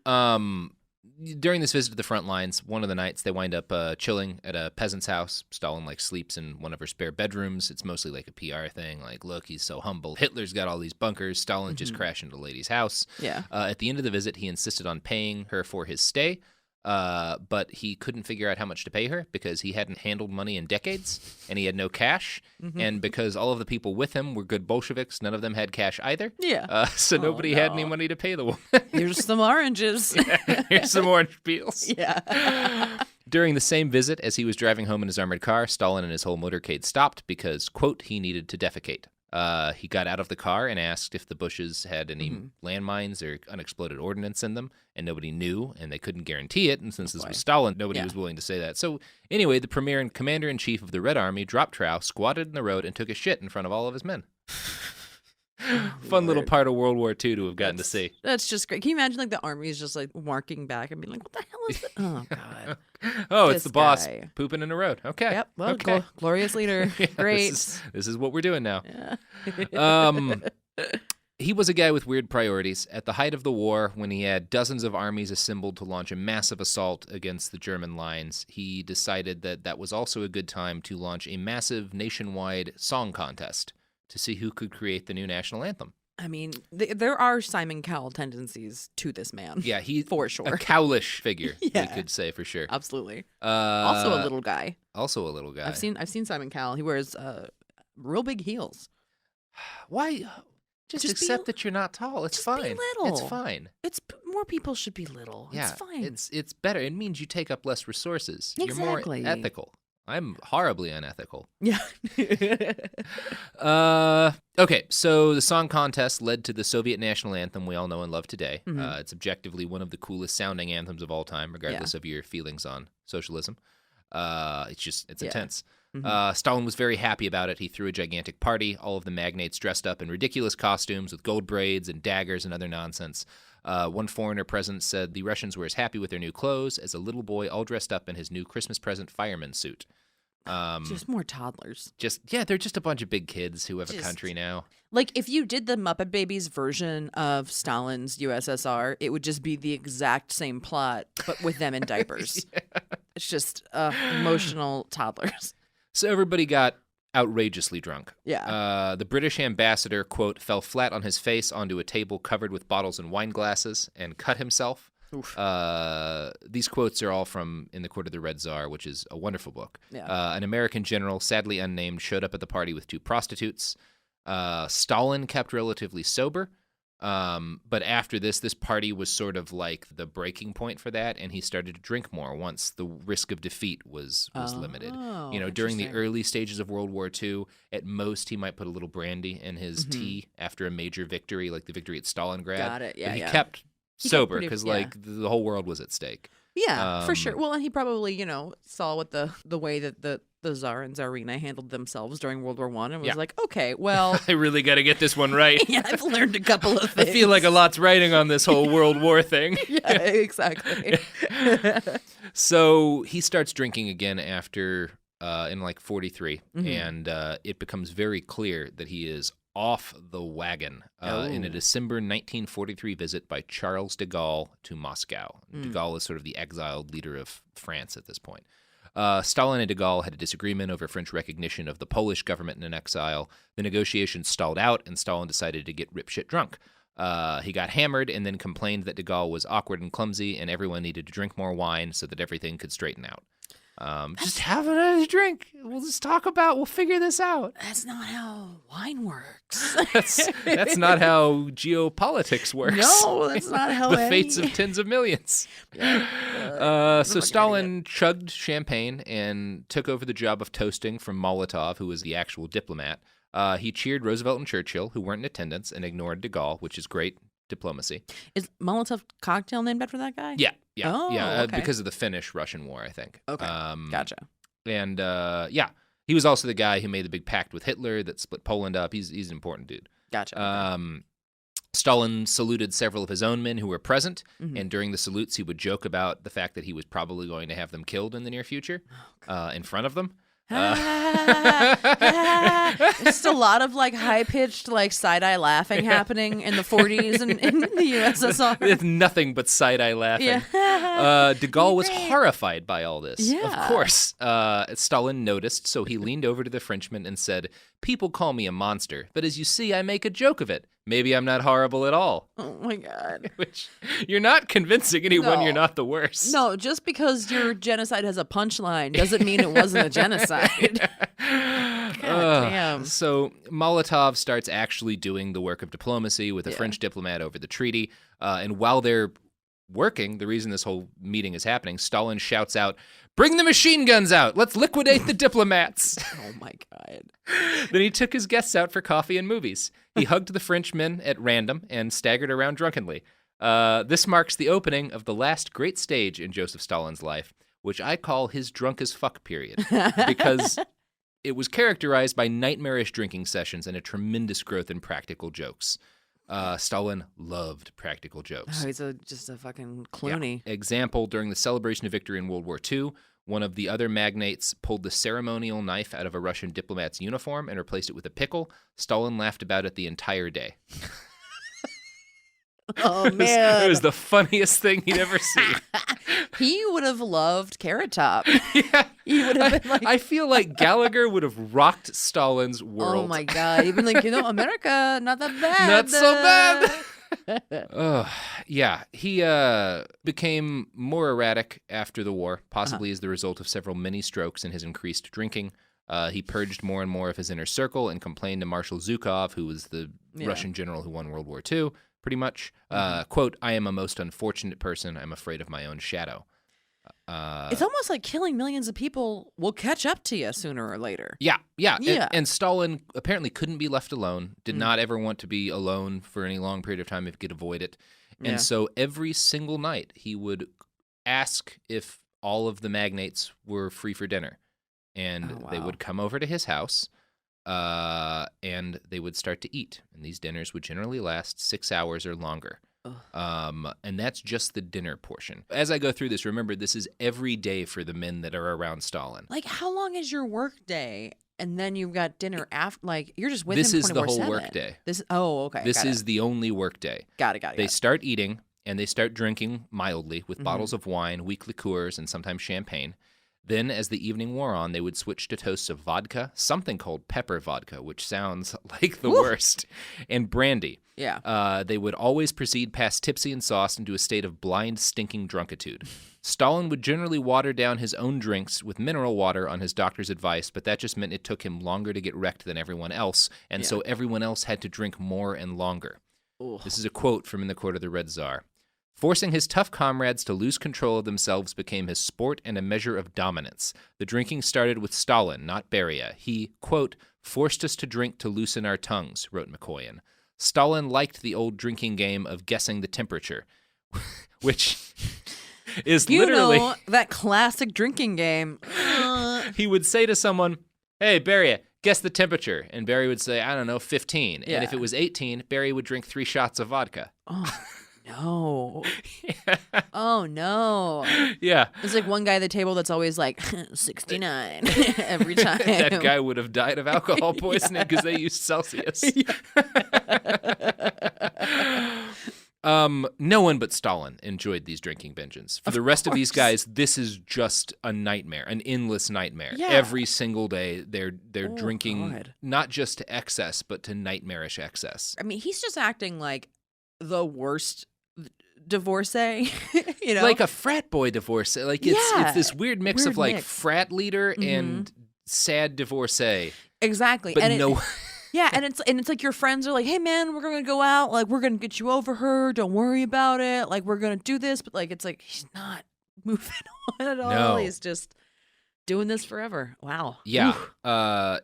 during this visit to the front lines, one of the nights they wind up chilling at a peasant's house. Stalin sleeps in one of her spare bedrooms. It's mostly like a PR thing. Like, look, he's so humble. Hitler's got all these bunkers. Stalin just crashed into a lady's house. Yeah. At the end of the visit, he insisted on paying her for his stay. But he couldn't figure out how much to pay her because he hadn't handled money in decades and he had no cash. And because all of the people with him were good Bolsheviks, none of them had cash either. Yeah. So nobody had any money to pay the woman. Here's some oranges. Here's some orange peels. Yeah. During the same visit, as he was driving home in his armored car, Stalin and his whole motorcade stopped because, quote, he needed to defecate. He got out of the car and asked if the bushes had any landmines or unexploded ordnance in them, and nobody knew, and they couldn't guarantee it. And since this was Stalin, nobody was willing to say that. So anyway, the premier and commander-in-chief of the Red Army dropped trow, squatted in the road, and took a shit in front of all of his men. Fun little part of World War II to have gotten to see. That's just great. Can you imagine the army is just marking back and being like, what the hell is that? Oh, God. It's the boss pooping in the road. Okay. Yep. Well, okay. Glorious leader. Great. This is what we're doing now. Yeah. He was a guy with weird priorities. At the height of the war, when he had dozens of armies assembled to launch a massive assault against the German lines, he decided that was also a good time to launch a massive nationwide song contest to see who could create the new national anthem. I mean, there are Simon Cowell tendencies to this man. Yeah, he's for sure a Cowlish figure, we could say for sure. Absolutely. Also a little guy. I've seen Simon Cowell. He wears real big heels. Why? Just accept that you're not tall. It's fine. Be little. It's fine. More people should be little. Yeah, it's fine. It's better. It means you take up less resources. Exactly. You're more ethical. I'm horribly unethical. Yeah. Okay, so the song contest led to the Soviet national anthem we all know and love today. It's objectively one of the coolest sounding anthems of all time, regardless of your feelings on socialism. It's intense. Stalin was very happy about it. He threw a gigantic party, all of the magnates dressed up in ridiculous costumes with gold braids and daggers and other nonsense. One foreigner present said the Russians were as happy with their new clothes as a little boy all dressed up in his new Christmas present fireman suit. Just more toddlers. They're just a bunch of big kids who have a country now. Like, if you did the Muppet Babies version of Stalin's USSR, it would just be the exact same plot, but with them in diapers. It's just emotional toddlers. So everybody got outrageously drunk. Yeah. The British ambassador, quote, fell flat on his face onto a table covered with bottles and wine glasses and cut himself. These quotes are all from In the Court of the Red Tsar, which is a wonderful book. Yeah. An American general, sadly unnamed, showed up at the party with 2 prostitutes. Stalin kept relatively sober, but after this party was sort of like the breaking point for that, and he started to drink more once the risk of defeat was limited. During the early stages of World War II, at most he might put a little brandy in his tea after a major victory, like the victory at Stalingrad. Got it. Yeah, but he yeah. kept sober because the whole world was at stake. Yeah, for sure. Well, and he probably, saw what the way that the Tsar and Tsarina handled themselves during World War I and was like, okay, well, I really got to get this one right. Yeah, I've learned a couple of things. I feel like a lot's riding on this whole World War thing. Yeah, exactly. So he starts drinking again after in like 43, and it becomes very clear that he is off the wagon in a December 1943 visit by Charles de Gaulle to Moscow. De Gaulle is sort of the exiled leader of France at this point. Stalin and de Gaulle had a disagreement over French recognition of the Polish government in exile. The negotiations stalled out, and Stalin decided to get ripshit drunk. He got hammered and then complained that de Gaulle was awkward and clumsy, and everyone needed to drink more wine so that everything could straighten out. Just have another drink. We'll figure this out. That's not how wine works. That's not how geopolitics works. No, that's not how the fates of tens of millions. So Stalin chugged champagne and took over the job of toasting from Molotov, who was the actual diplomat. He cheered Roosevelt and Churchill, who weren't in attendance, and ignored de Gaulle, which is great diplomacy. Is Molotov cocktail named after that guy? Yeah. Oh, okay. Because of the Finnish-Russian War, I think. Okay, gotcha. And he was also the guy who made the big pact with Hitler that split Poland up. He's an important dude. Gotcha. Stalin saluted several of his own men who were present, and during the salutes, he would joke about the fact that he was probably going to have them killed in the near future in front of them. Just a lot of high-pitched side-eye laughing happening in the 40s in the USSR. It's nothing but side-eye laughing. Yeah. De Gaulle was horrified by all this. Yeah. Of course. Stalin noticed, so he leaned over to the Frenchman and said, "People call me a monster, but as you see, I make a joke of it. Maybe I'm not horrible at all." Oh, my God. Which, you're not convincing anyone No. you're not the worst. No, just because your genocide has a punchline doesn't mean it wasn't a genocide. God damn. So Molotov starts actually doing the work of diplomacy with a French diplomat over the treaty. And while they're working, the reason this whole meeting is happening, Stalin shouts out, "Bring the machine guns out! Let's liquidate the diplomats!" Oh, my God. Then he took his guests out for coffee and movies. He hugged the Frenchmen at random and staggered around drunkenly. This marks the opening of the last great stage in Josef Stalin's life, which I call his drunk as fuck period, because it was characterized by nightmarish drinking sessions and a tremendous growth in practical jokes. Stalin loved practical jokes. Oh, he's just a fucking Clooney. Yeah. Example, during the celebration of victory in World War II, one of the other magnates pulled the ceremonial knife out of a Russian diplomat's uniform and replaced it with a pickle. Stalin laughed about it the entire day. Oh, man. It was the funniest thing he'd ever seen. He would have loved Carrot Top. Yeah. He would have been I feel like Gallagher would have rocked Stalin's world. Oh, my God. He'd been like, America, not that bad. Not so bad. He became more erratic after the war, possibly as the result of several mini strokes and his increased drinking. He purged more and more of his inner circle and complained to Marshal Zhukov, who was the Russian general who won World War II, pretty much. Quote, "I am a most unfortunate person. I'm afraid of my own shadow." It's almost like killing millions of people will catch up to you sooner or later. Yeah. Yeah. And Stalin apparently couldn't be left alone, did not ever want to be alone for any long period of time if he could avoid it. And so every single night he would ask if all of the magnates were free for dinner. And they would come over to his house and they would start to eat. And these dinners would generally last 6 hours or longer. And that's just the dinner portion. As I go through this, remember, this is every day for the men that are around Stalin. Like, how long is your work day? And then you've got dinner after, like, you're just with him 24/7. This is the whole work day. Okay. This is the only work day. Got it. They start eating, and they start drinking mildly with bottles of wine, weak liqueurs, and sometimes champagne. Then, as the evening wore on, they would switch to toasts of vodka, something called pepper vodka, which sounds like the worst, and brandy. Yeah. They would always proceed past tipsy and sauced into a state of blind, stinking drunkitude. Stalin would generally water down his own drinks with mineral water on his doctor's advice, but that just meant it took him longer to get wrecked than everyone else, and so everyone else had to drink more and longer. Ooh. This is a quote from In the Court of the Red Tsar. Forcing his tough comrades to lose control of themselves became his sport and a measure of dominance. The drinking started with Stalin, not Beria. He, quote, forced us to drink to loosen our tongues, wrote McCoyan. Stalin liked the old drinking game of guessing the temperature, which is literally that classic drinking game. He would say to someone, hey, Beria, guess the temperature. And Barry would say, I don't know, 15. Yeah. And if it was 18, Barry would drink 3 shots of vodka. Oh. No. Oh, no. Yeah. There's like one guy at the table that's always like 69 every time. That guy would have died of alcohol poisoning because they used Celsius. No one but Stalin enjoyed these drinking binges. For the rest of these guys, this is just a nightmare, an endless nightmare. Yeah. Every single day, they're drinking not just to excess, but to nightmarish excess. I mean, he's just acting like the worst divorcee, like a frat boy divorcee. Like it's this weird mix of like frat leader and sad divorcee. Exactly, but and no. Yeah, and it's like your friends are like, hey man, we're gonna go out, like we're gonna get you over her. Don't worry about it. Like we're gonna do this, but like it's like he's not moving on at all. No. He's just doing this forever. Wow. Yeah.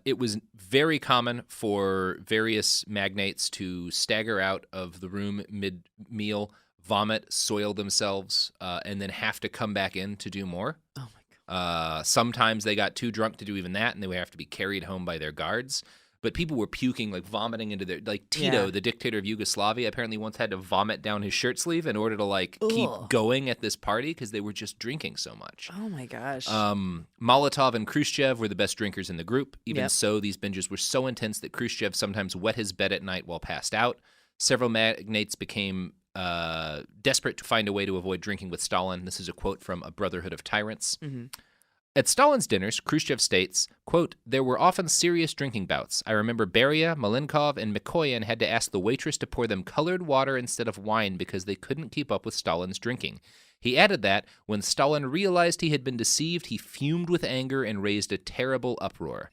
It was very common for various magnates to stagger out of the room mid-meal, vomit, soil themselves, and then have to come back in to do more. Oh, my God. Sometimes they got too drunk to do even that, and they would have to be carried home by their guards. But people were puking, like vomiting into their... Like Tito, the dictator of Yugoslavia, apparently once had to vomit down his shirt sleeve in order to, like, keep going at this party because they were just drinking so much. Oh, my gosh. Molotov and Khrushchev were the best drinkers in the group. Even so, these binges were so intense that Khrushchev sometimes wet his bed at night while passed out. Several magnates became desperate to find a way to avoid drinking with Stalin. This is a quote from A Brotherhood of Tyrants. Mm-hmm. At Stalin's dinners, Khrushchev states, quote, there were often serious drinking bouts. I remember Beria, Malenkov, and Mikoyan had to ask the waitress to pour them colored water instead of wine because they couldn't keep up with Stalin's drinking. He added that, when Stalin realized he had been deceived, he fumed with anger and raised a terrible uproar.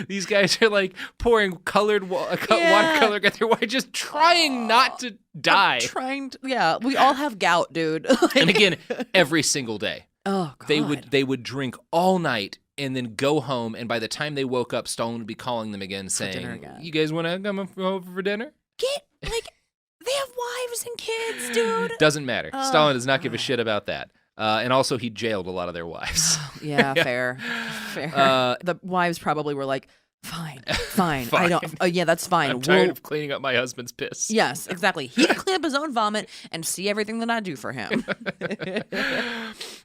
These guys are like pouring colored watercolor at their wine, just trying not to die. We all have gout, dude. And again, every single day. Oh, God. They would drink all night and then go home, and by the time they woke up, Stalin would be calling them again saying, you guys want to come over for dinner? They have wives and kids, dude. Doesn't matter. Stalin does not give a shit about that. And also, he jailed a lot of their wives. Yeah, fair. The wives probably were like, fine. I don't. Yeah, that's fine. I'm tired of cleaning up my husband's piss. Yes, exactly. He can clean up his own vomit and see everything that I do for him.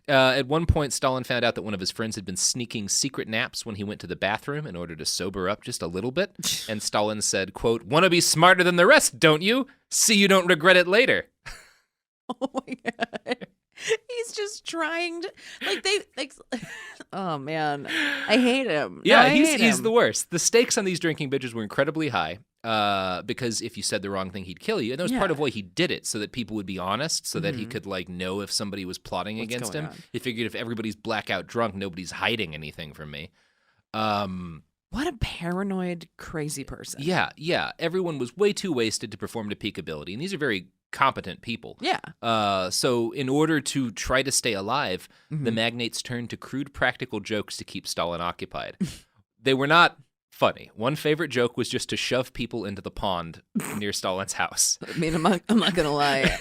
At one point, Stalin found out that one of his friends had been sneaking secret naps when he went to the bathroom in order to sober up just a little bit. And Stalin said, quote, want to be smarter than the rest, don't you? See you don't regret it later. Oh, my God. He's just trying to, oh, man. I hate him. Yeah, he's the worst. The stakes on these drinking binges were incredibly high because if you said the wrong thing, he'd kill you. And that was part of why he did it, so that people would be honest, so that he could, know if somebody was plotting against him. He figured if everybody's blackout drunk, nobody's hiding anything from me. What a paranoid, crazy person. Yeah. Everyone was way too wasted to perform to peak ability, and these are very competent people. Yeah. So in order to try to stay alive, the magnates turned to crude practical jokes to keep Stalin occupied. They were not funny. One favorite joke was just to shove people into the pond near Stalin's house. I mean, I'm not going to lie.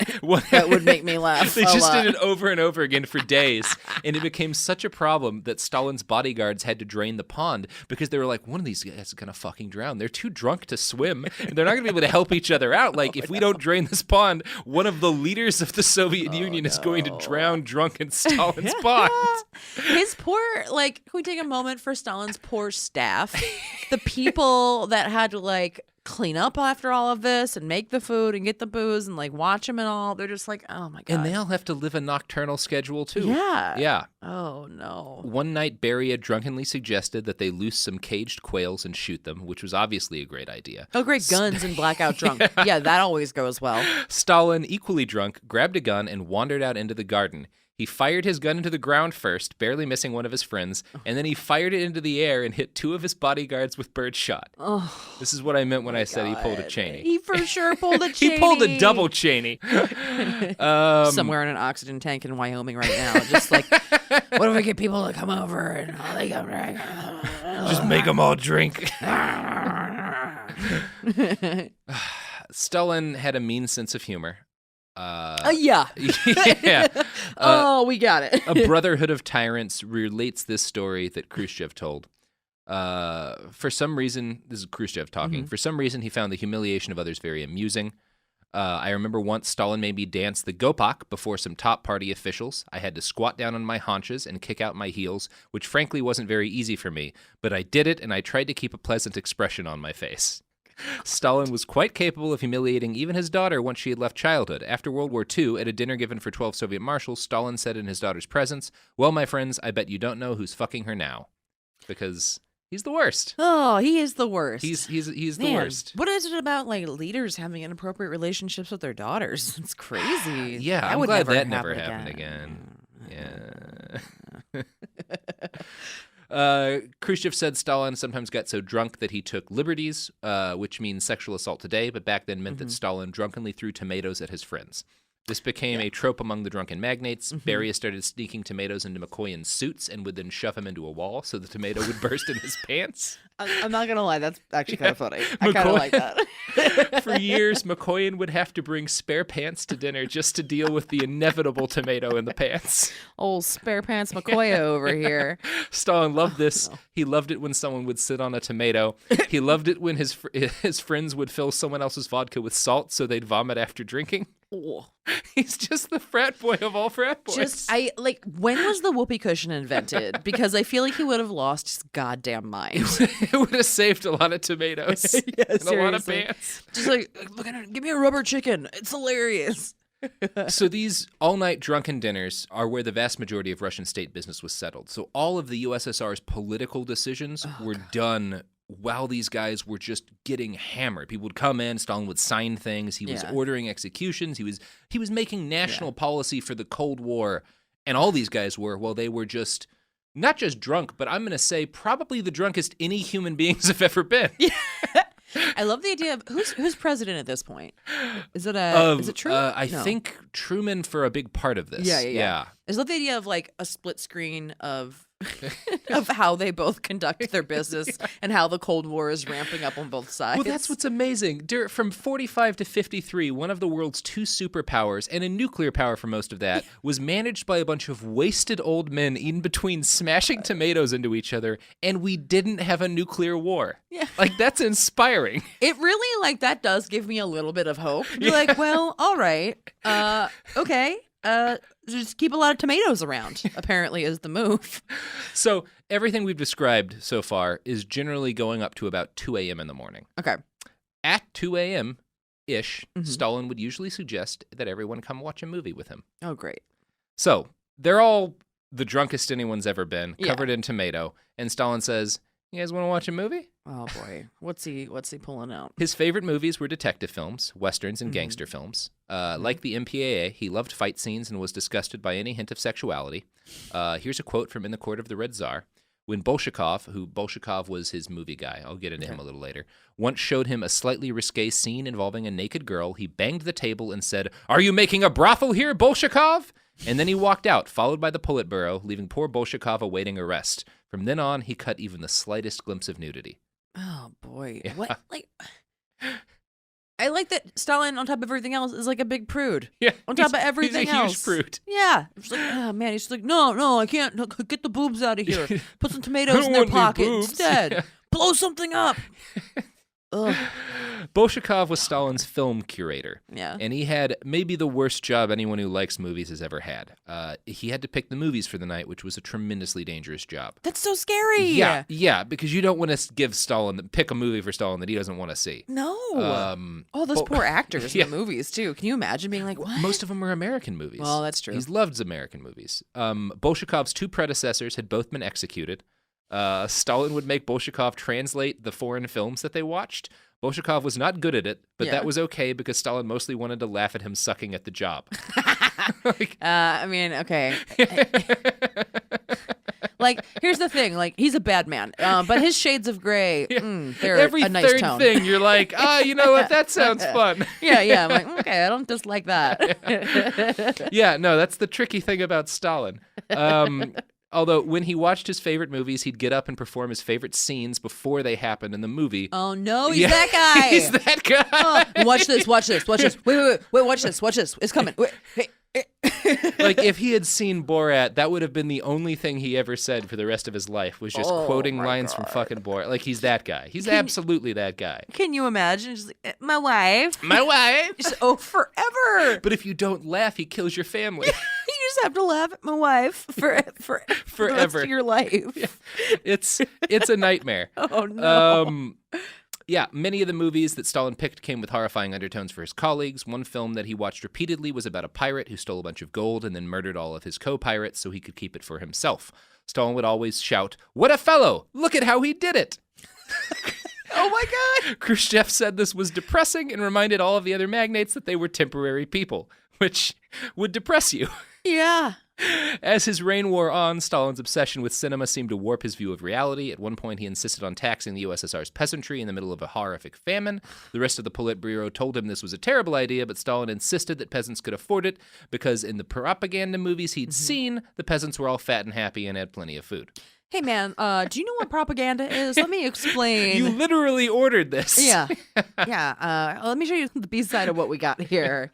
That would make me laugh. They just did it over and over again for days, and it became such a problem that Stalin's bodyguards had to drain the pond because they were like, one of these guys is going to fucking drown. They're too drunk to swim, and they're not going to be able to help each other out. Like, if we don't drain this pond, one of the leaders of the Soviet Union is going to drown drunk in Stalin's pond. His poor, like, can we take a moment for Stalin's poor staff? The people that had to, like, clean up after all of this and make the food and get the booze and, like, watch him and all. They're just like, oh, my God. And they all have to live a nocturnal schedule, too. Yeah. Yeah. Oh, no. One night, Beria drunkenly suggested that they loose some caged quails and shoot them, which was obviously a great idea. Oh, great. Guns and blackout drunk. Yeah, that always goes well. Stalin, equally drunk, grabbed a gun and wandered out into the garden. He fired his gun into the ground first, barely missing one of his friends, and then he fired it into the air and hit two of his bodyguards with birdshot. Oh, this is what I meant when I said he pulled a Cheney. He for sure pulled a Cheney. He pulled a double Cheney. Somewhere in an oxygen tank in Wyoming right now. Just like, what if we get people to come over and they come drink? Just make them all drink. Stalin had a mean sense of humor. Yeah. Yeah. We got it. A Brotherhood of Tyrants relates this story that Khrushchev told. For some reason, this is Khrushchev talking. For some reason, he found the humiliation of others very amusing. I remember once Stalin made me dance the Gopak before some top party officials. I had to squat down on my haunches and kick out my heels, which frankly wasn't very easy for me, but I did it and I tried to keep a pleasant expression on my face. Stalin was quite capable of humiliating even his daughter once she had left childhood. After World War II, at a dinner given for 12 Soviet marshals, Stalin said in his daughter's presence, "Well, my friends, I bet you don't know who's fucking her now." Because he's the worst. Oh, he is the worst. He's the worst. What is it about, like, leaders having inappropriate relationships with their daughters? It's crazy. Yeah, that I'm would glad never that never happen happened again. Khrushchev said Stalin sometimes got so drunk that he took liberties, which means sexual assault today, but back then meant that Stalin drunkenly threw tomatoes at his friends. This became a trope among the drunken magnates. Beria started sneaking tomatoes into McCoyan's suits and would then shove him into a wall so the tomato would burst in his pants. I'm not going to lie. That's actually kind of funny. I kind of like that. For years, McCoyan would have to bring spare pants to dinner just to deal with the inevitable tomato in the pants. Old spare pants McCoy over here. Stalin loved this. He loved it when someone would sit on a tomato. He loved it when his friends would fill someone else's vodka with salt so they'd vomit after drinking. Oh. He's just the frat boy of all frat boys. When was the whoopee cushion invented? Because I feel like he would have lost his goddamn mind. It would have saved a lot of tomatoes and a lot of pants. Just like, look at it, give me a rubber chicken. It's hilarious. So these all-night drunken dinners are where the vast majority of Russian state business was settled. So all of the USSR's political decisions were done while these guys were just getting hammered. People would come in, Stalin would sign things, he was ordering executions, he was making national policy for the Cold War, and all these guys were, well, they were just, not just drunk, but I'm going to say probably the drunkest any human beings have ever been. I love the idea of who's president at this point. Is it Truman? I think Truman for a big part of this. Yeah. I love the idea of like a split screen of of how they both conduct their business and how the Cold War is ramping up on both sides. Well, that's what's amazing. From 45 to 53, one of the world's two superpowers, and a nuclear power for most of that, was managed by a bunch of wasted old men in between smashing tomatoes into each other, and we didn't have a nuclear war. Yeah. Like, that's inspiring. It really, like, that does give me a little bit of hope. You're like, well, all right, okay. Just keep a lot of tomatoes around, apparently, is the move. So everything we've described so far is generally going up to about 2 a.m. in the morning. Okay. At 2 a.m.-ish, Stalin would usually suggest that everyone come watch a movie with him. Oh, great. So they're all the drunkest anyone's ever been, covered in tomato, and Stalin says, "You guys want to watch a movie?" Oh, boy. What's he pulling out? His favorite movies were detective films, westerns, and gangster films. Like the MPAA, he loved fight scenes and was disgusted by any hint of sexuality. Here's a quote from In the Court of the Red Tsar. When Bolshakov was his movie guy, I'll get into him a little later, once showed him a slightly risque scene involving a naked girl, he banged the table and said, "Are you making a brothel here, Bolshakov?" And then he walked out, followed by the Politburo, leaving poor Bolshakov awaiting arrest. From then on, he cut even the slightest glimpse of nudity. Oh boy. Yeah. What like I like that Stalin, on top of everything else, is like a big prude. Yeah, On top of everything he's a else. huge prude. Yeah. It's like, oh man, he's just like, no, I can't. No, get the boobs out of here. Put some I tomatoes don't in their want any pocket boobs. instead. Yeah. Blow something up. Ugh. Bolshakov was Stalin's film curator. Yeah. And he had maybe the worst job anyone who likes movies has ever had. He had to pick the movies for the night, which was a tremendously dangerous job. That's so scary. Yeah, because you don't want to pick a movie for Stalin that he doesn't want to see. No. All those poor actors in the movies, too. Can you imagine being like, what? Most of them were American movies. Well, that's true. He's loved American movies. Bolshakov's two predecessors had both been executed. Stalin would make Bolshakov translate the foreign films that they watched. Bolshakov was not good at it, but that was okay because Stalin mostly wanted to laugh at him sucking at the job. I mean, okay. Like, here's the thing. Like, he's a bad man, but his shades of gray, they're Every a nice third tone. thing, you're like, you know what? That sounds fun. Yeah. I'm like, okay, I don't dislike that. Yeah, no, that's the tricky thing about Stalin. Although when he watched his favorite movies, he'd get up and perform his favorite scenes before they happened in the movie. Oh no, he's that guy. He's that guy. Oh, watch this. Wait, watch this. It's coming. Wait, hey. Like, if he had seen Borat, that would have been the only thing he ever said for the rest of his life, was just quoting lines from fucking Borat. Like, he's that guy. He's absolutely that guy. Can you imagine? Just like, my wife. Just, forever. But if you don't laugh, he kills your family. You just have to laugh at my wife for the rest of your life. Yeah. It's a nightmare. Oh no. Yeah, many of the movies that Stalin picked came with horrifying undertones for his colleagues. One film that he watched repeatedly was about a pirate who stole a bunch of gold and then murdered all of his co-pirates so he could keep it for himself. Stalin would always shout, "What a fellow! Look at how he did it!" Oh my God! Khrushchev said this was depressing and reminded all of the other magnates that they were temporary people, which would depress you. Yeah. As his reign wore on, Stalin's obsession with cinema seemed to warp his view of reality. At one point, he insisted on taxing the USSR's peasantry in the middle of a horrific famine. The rest of the Politburo told him this was a terrible idea, but Stalin insisted that peasants could afford it because in the propaganda movies he'd seen, the peasants were all fat and happy and had plenty of food. Hey man, do you know what propaganda is? Let me explain. You literally ordered this. Yeah. Let me show you the B-side of what we got here.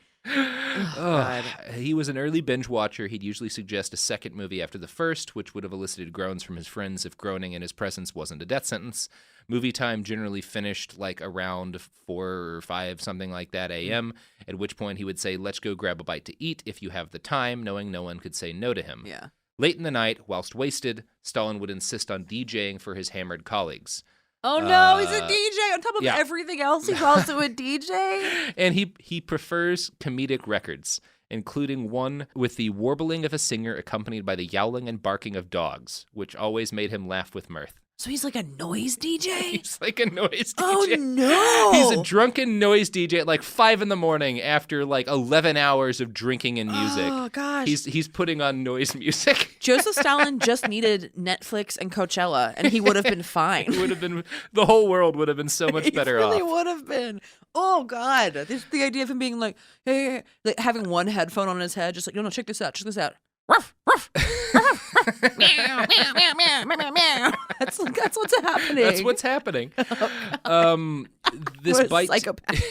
God. He was an early binge watcher. He'd usually suggest a second movie after the first, which would have elicited groans from his friends if groaning in his presence wasn't a death sentence. Movie time generally finished like around 4 or 5, something like that, a.m., at which point he would say, "Let's go grab a bite to eat if you have the time," knowing no one could say no to him. Yeah. Late in the night, whilst wasted, Stalin would insist on DJing for his hammered colleagues. Oh no, he's a DJ on top of everything else. He's also a DJ. And he prefers comedic records, including one with the warbling of a singer accompanied by the yowling and barking of dogs, which always made him laugh with mirth. So he's like a noise DJ? He's like a noise DJ. Oh no! He's a drunken noise DJ at like 5 a.m. after like 11 hours of drinking and music. Oh gosh. He's putting on noise music. Josef Stalin just needed Netflix and Coachella, and he would have been fine. The whole world would have been so much better off. He really would have been. Oh God. The idea of him being like, hey, like having one headphone on his head, just like, no, check this out. Ruff, ruff, ruff, meow, meow, meow, meow, meow, meow. That's what's happening. That's what's happening. This what a bite. Psychopath.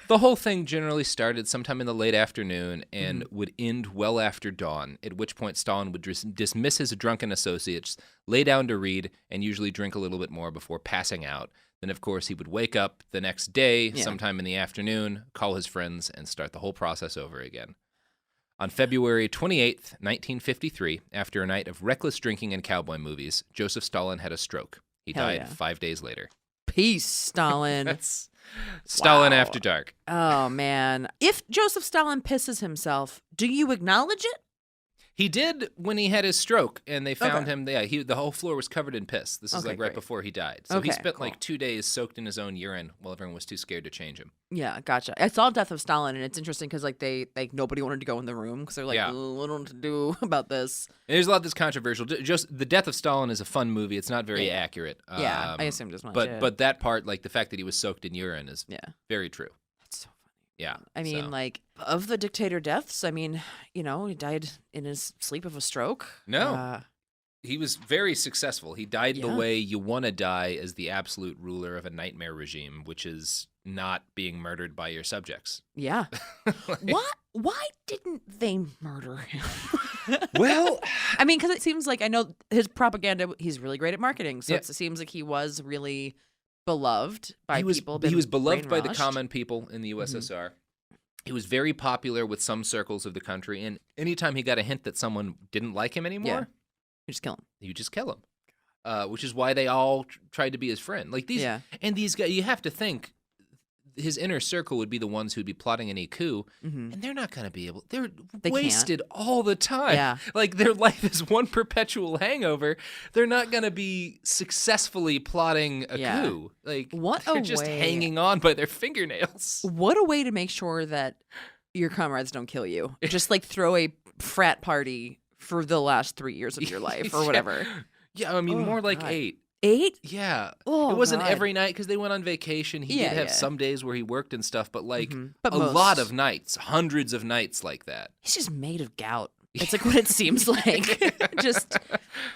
The whole thing generally started sometime in the late afternoon and would end well after dawn, at which point Stalin would dismiss his drunken associates, lay down to read, and usually drink a little bit more before passing out. Then, of course, he would wake up the next day, sometime in the afternoon, call his friends, and start the whole process over again. On February 28th, 1953, after a night of reckless drinking and cowboy movies, Joseph Stalin had a stroke. He died 5 days later. Peace, Stalin. That's Stalin after dark. Oh, man. If Joseph Stalin pisses himself, do you acknowledge it? He did when he had his stroke, and they found him. The whole floor was covered in piss. This is right before he died. So he spent like 2 days soaked in his own urine while everyone was too scared to change him. Yeah, gotcha. I saw Death of Stalin, and it's interesting because like nobody wanted to go in the room because they're like, what do to do about this? And there's a lot that's controversial. Just The Death of Stalin is a fun movie. It's not very accurate. I assumed as much. But that part, like the fact that he was soaked in urine, is very true. That's so funny. Yeah. I mean, like, of the dictator deaths, I mean, he died in his sleep of a stroke. No. He was very successful. He died the way you want to die as the absolute ruler of a nightmare regime, which is not being murdered by your subjects. Yeah. Why didn't they murder him? Well, I mean, because it seems like, I know his propaganda, he's really great at marketing. So it seems like he was really beloved by people. He was beloved by the common people in the USSR. He was very popular with some circles of the country. And anytime he got a hint that someone didn't like him anymore, you just kill him. You just kill him. Which is why they all tried to be his friend. Like these, and these guys, you have to think his inner circle would be the ones who'd be plotting any coup, and they're not going to be able. They wasted all the time. Yeah. Like their life is one perpetual hangover. They're not going to be successfully plotting a coup. Like they're just hanging on by their fingernails. What a way to make sure that your comrades don't kill you. Just like throw a frat party for the last 3 years of your life or whatever. Yeah, I mean, more like 8. 8? Yeah. Oh, it wasn't God. every night because they went on vacation. He did have some days where he worked and stuff, but like But a lot of nights, hundreds of nights like that. He's just made of gout. It's like what it seems like. Just,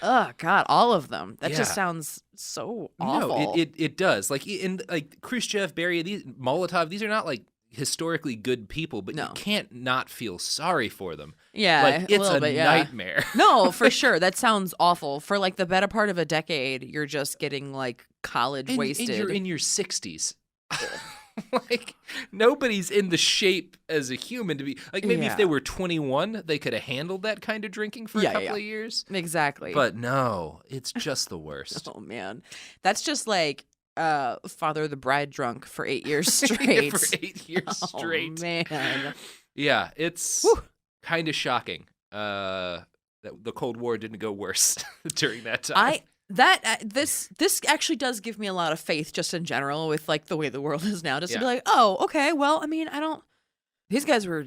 oh, God, all of them. That just sounds so awful. No, it does. Like, in like Khrushchev, Beria, Molotov, these are not like historically good people, but you can't not feel sorry for them. Yeah, like it's a nightmare. No, for sure. That sounds awful. For like the better part of a decade, you're just getting like college wasted. And you're in your 60s. Like nobody's in the shape as a human to be like. Maybe if they were 21, they could have handled that kind of drinking for a couple of years. Exactly. But no, it's just the worst. Oh man, that's just like father of the bride drunk for 8 years straight. For 8 years straight. Man. Yeah, it's kind of shocking that the Cold War didn't go worse during that time. This actually does give me a lot of faith just in general with like the way the world is now. Just to be like, oh, okay, well, I mean, these guys were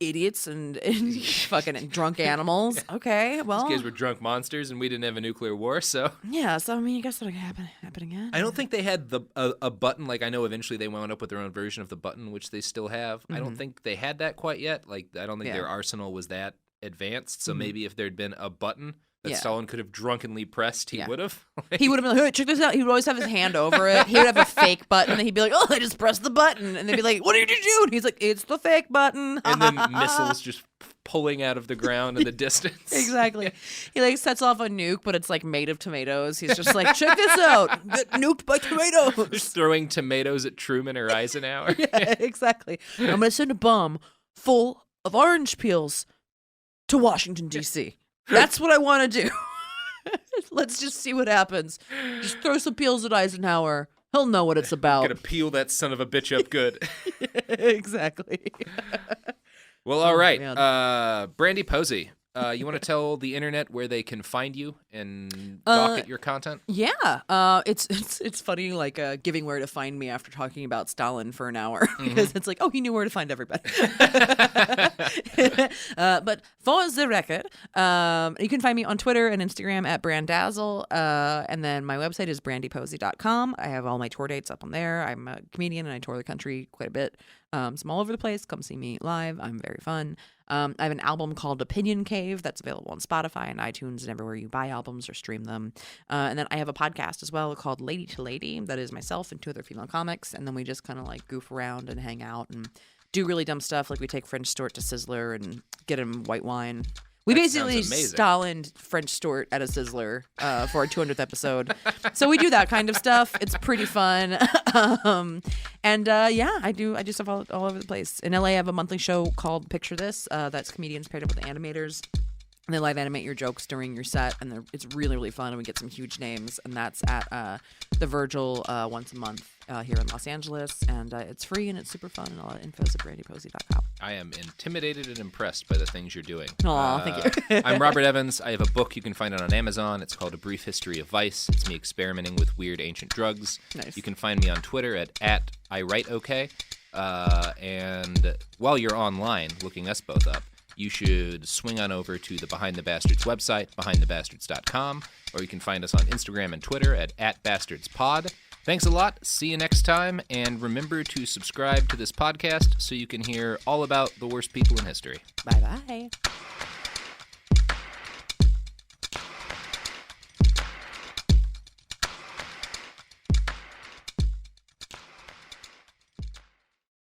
idiots and fucking drunk animals. Okay, well. These guys were drunk monsters and we didn't have a nuclear war, so. Yeah, so I mean, I guess that'll happen again. I don't think they had a button. Like, I know eventually they wound up with their own version of the button, which they still have. I don't think they had that quite yet. Like, I don't think their arsenal was that advanced. So maybe if there'd been a button that Stalin could have drunkenly pressed, he would have. He would have been like, hey, check this out. He would always have his hand over it. He would have a fake button, and he'd be like, oh, I just pressed the button. And they'd be like, what did you do? And he's like, it's the fake button. And then missiles just pulling out of the ground in the distance. Exactly. He like sets off a nuke, but it's like made of tomatoes. He's just like, check this out. Get nuked by tomatoes. Just throwing tomatoes at Truman or Eisenhower. Yeah, exactly. I'm going to send a bomb full of orange peels to Washington, D.C. That's what I want to do. Let's just see what happens. Just throw some peels at Eisenhower. He'll know what it's about. Gonna peel that son of a bitch up good. Exactly. Well, all right. Brandie Posey, you want to tell the internet where they can find you and gawk at your content? Yeah. It's funny, like giving where to find me after talking about Stalin for an hour because it's like, oh, he knew where to find everybody. But for the record, you can find me on Twitter and Instagram at Brandazzle. And then my website is brandieposey.com. I have all my tour dates up on there. I'm a comedian and I tour the country quite a bit. So I'm all over the place. Come see me live. I'm very fun. I have an album called Opinion Cave that's available on Spotify and iTunes and everywhere you buy albums or stream them. And then I have a podcast as well called Lady to Lady that is myself and 2 other female comics. And then we just kind of like goof around and hang out and do really dumb stuff. Like we take French Stewart to Sizzler and get him white wine. We basically Stalin French Stewart at a Sizzler for our 200th episode. So we do that kind of stuff. It's pretty fun. I do stuff all over the place. In LA, I have a monthly show called Picture This. That's comedians paired up with animators. And they live animate your jokes during your set, and it's really, really fun, and we get some huge names, and that's at the Virgil once a month here in Los Angeles, and it's free, and it's super fun, and all that info is at brandieposey.com. I am intimidated and impressed by the things you're doing. Aw, thank you. I'm Robert Evans. I have a book. You can find it on Amazon. It's called A Brief History of Vice. It's me experimenting with weird ancient drugs. Nice. You can find me on Twitter at IWriteOK. And while you're online looking us both up, you should swing on over to the Behind the Bastards website, behindthebastards.com, or you can find us on Instagram and Twitter at @bastardspod. Thanks a lot. See you next time, and remember to subscribe to this podcast so you can hear all about the worst people in history. Bye-bye.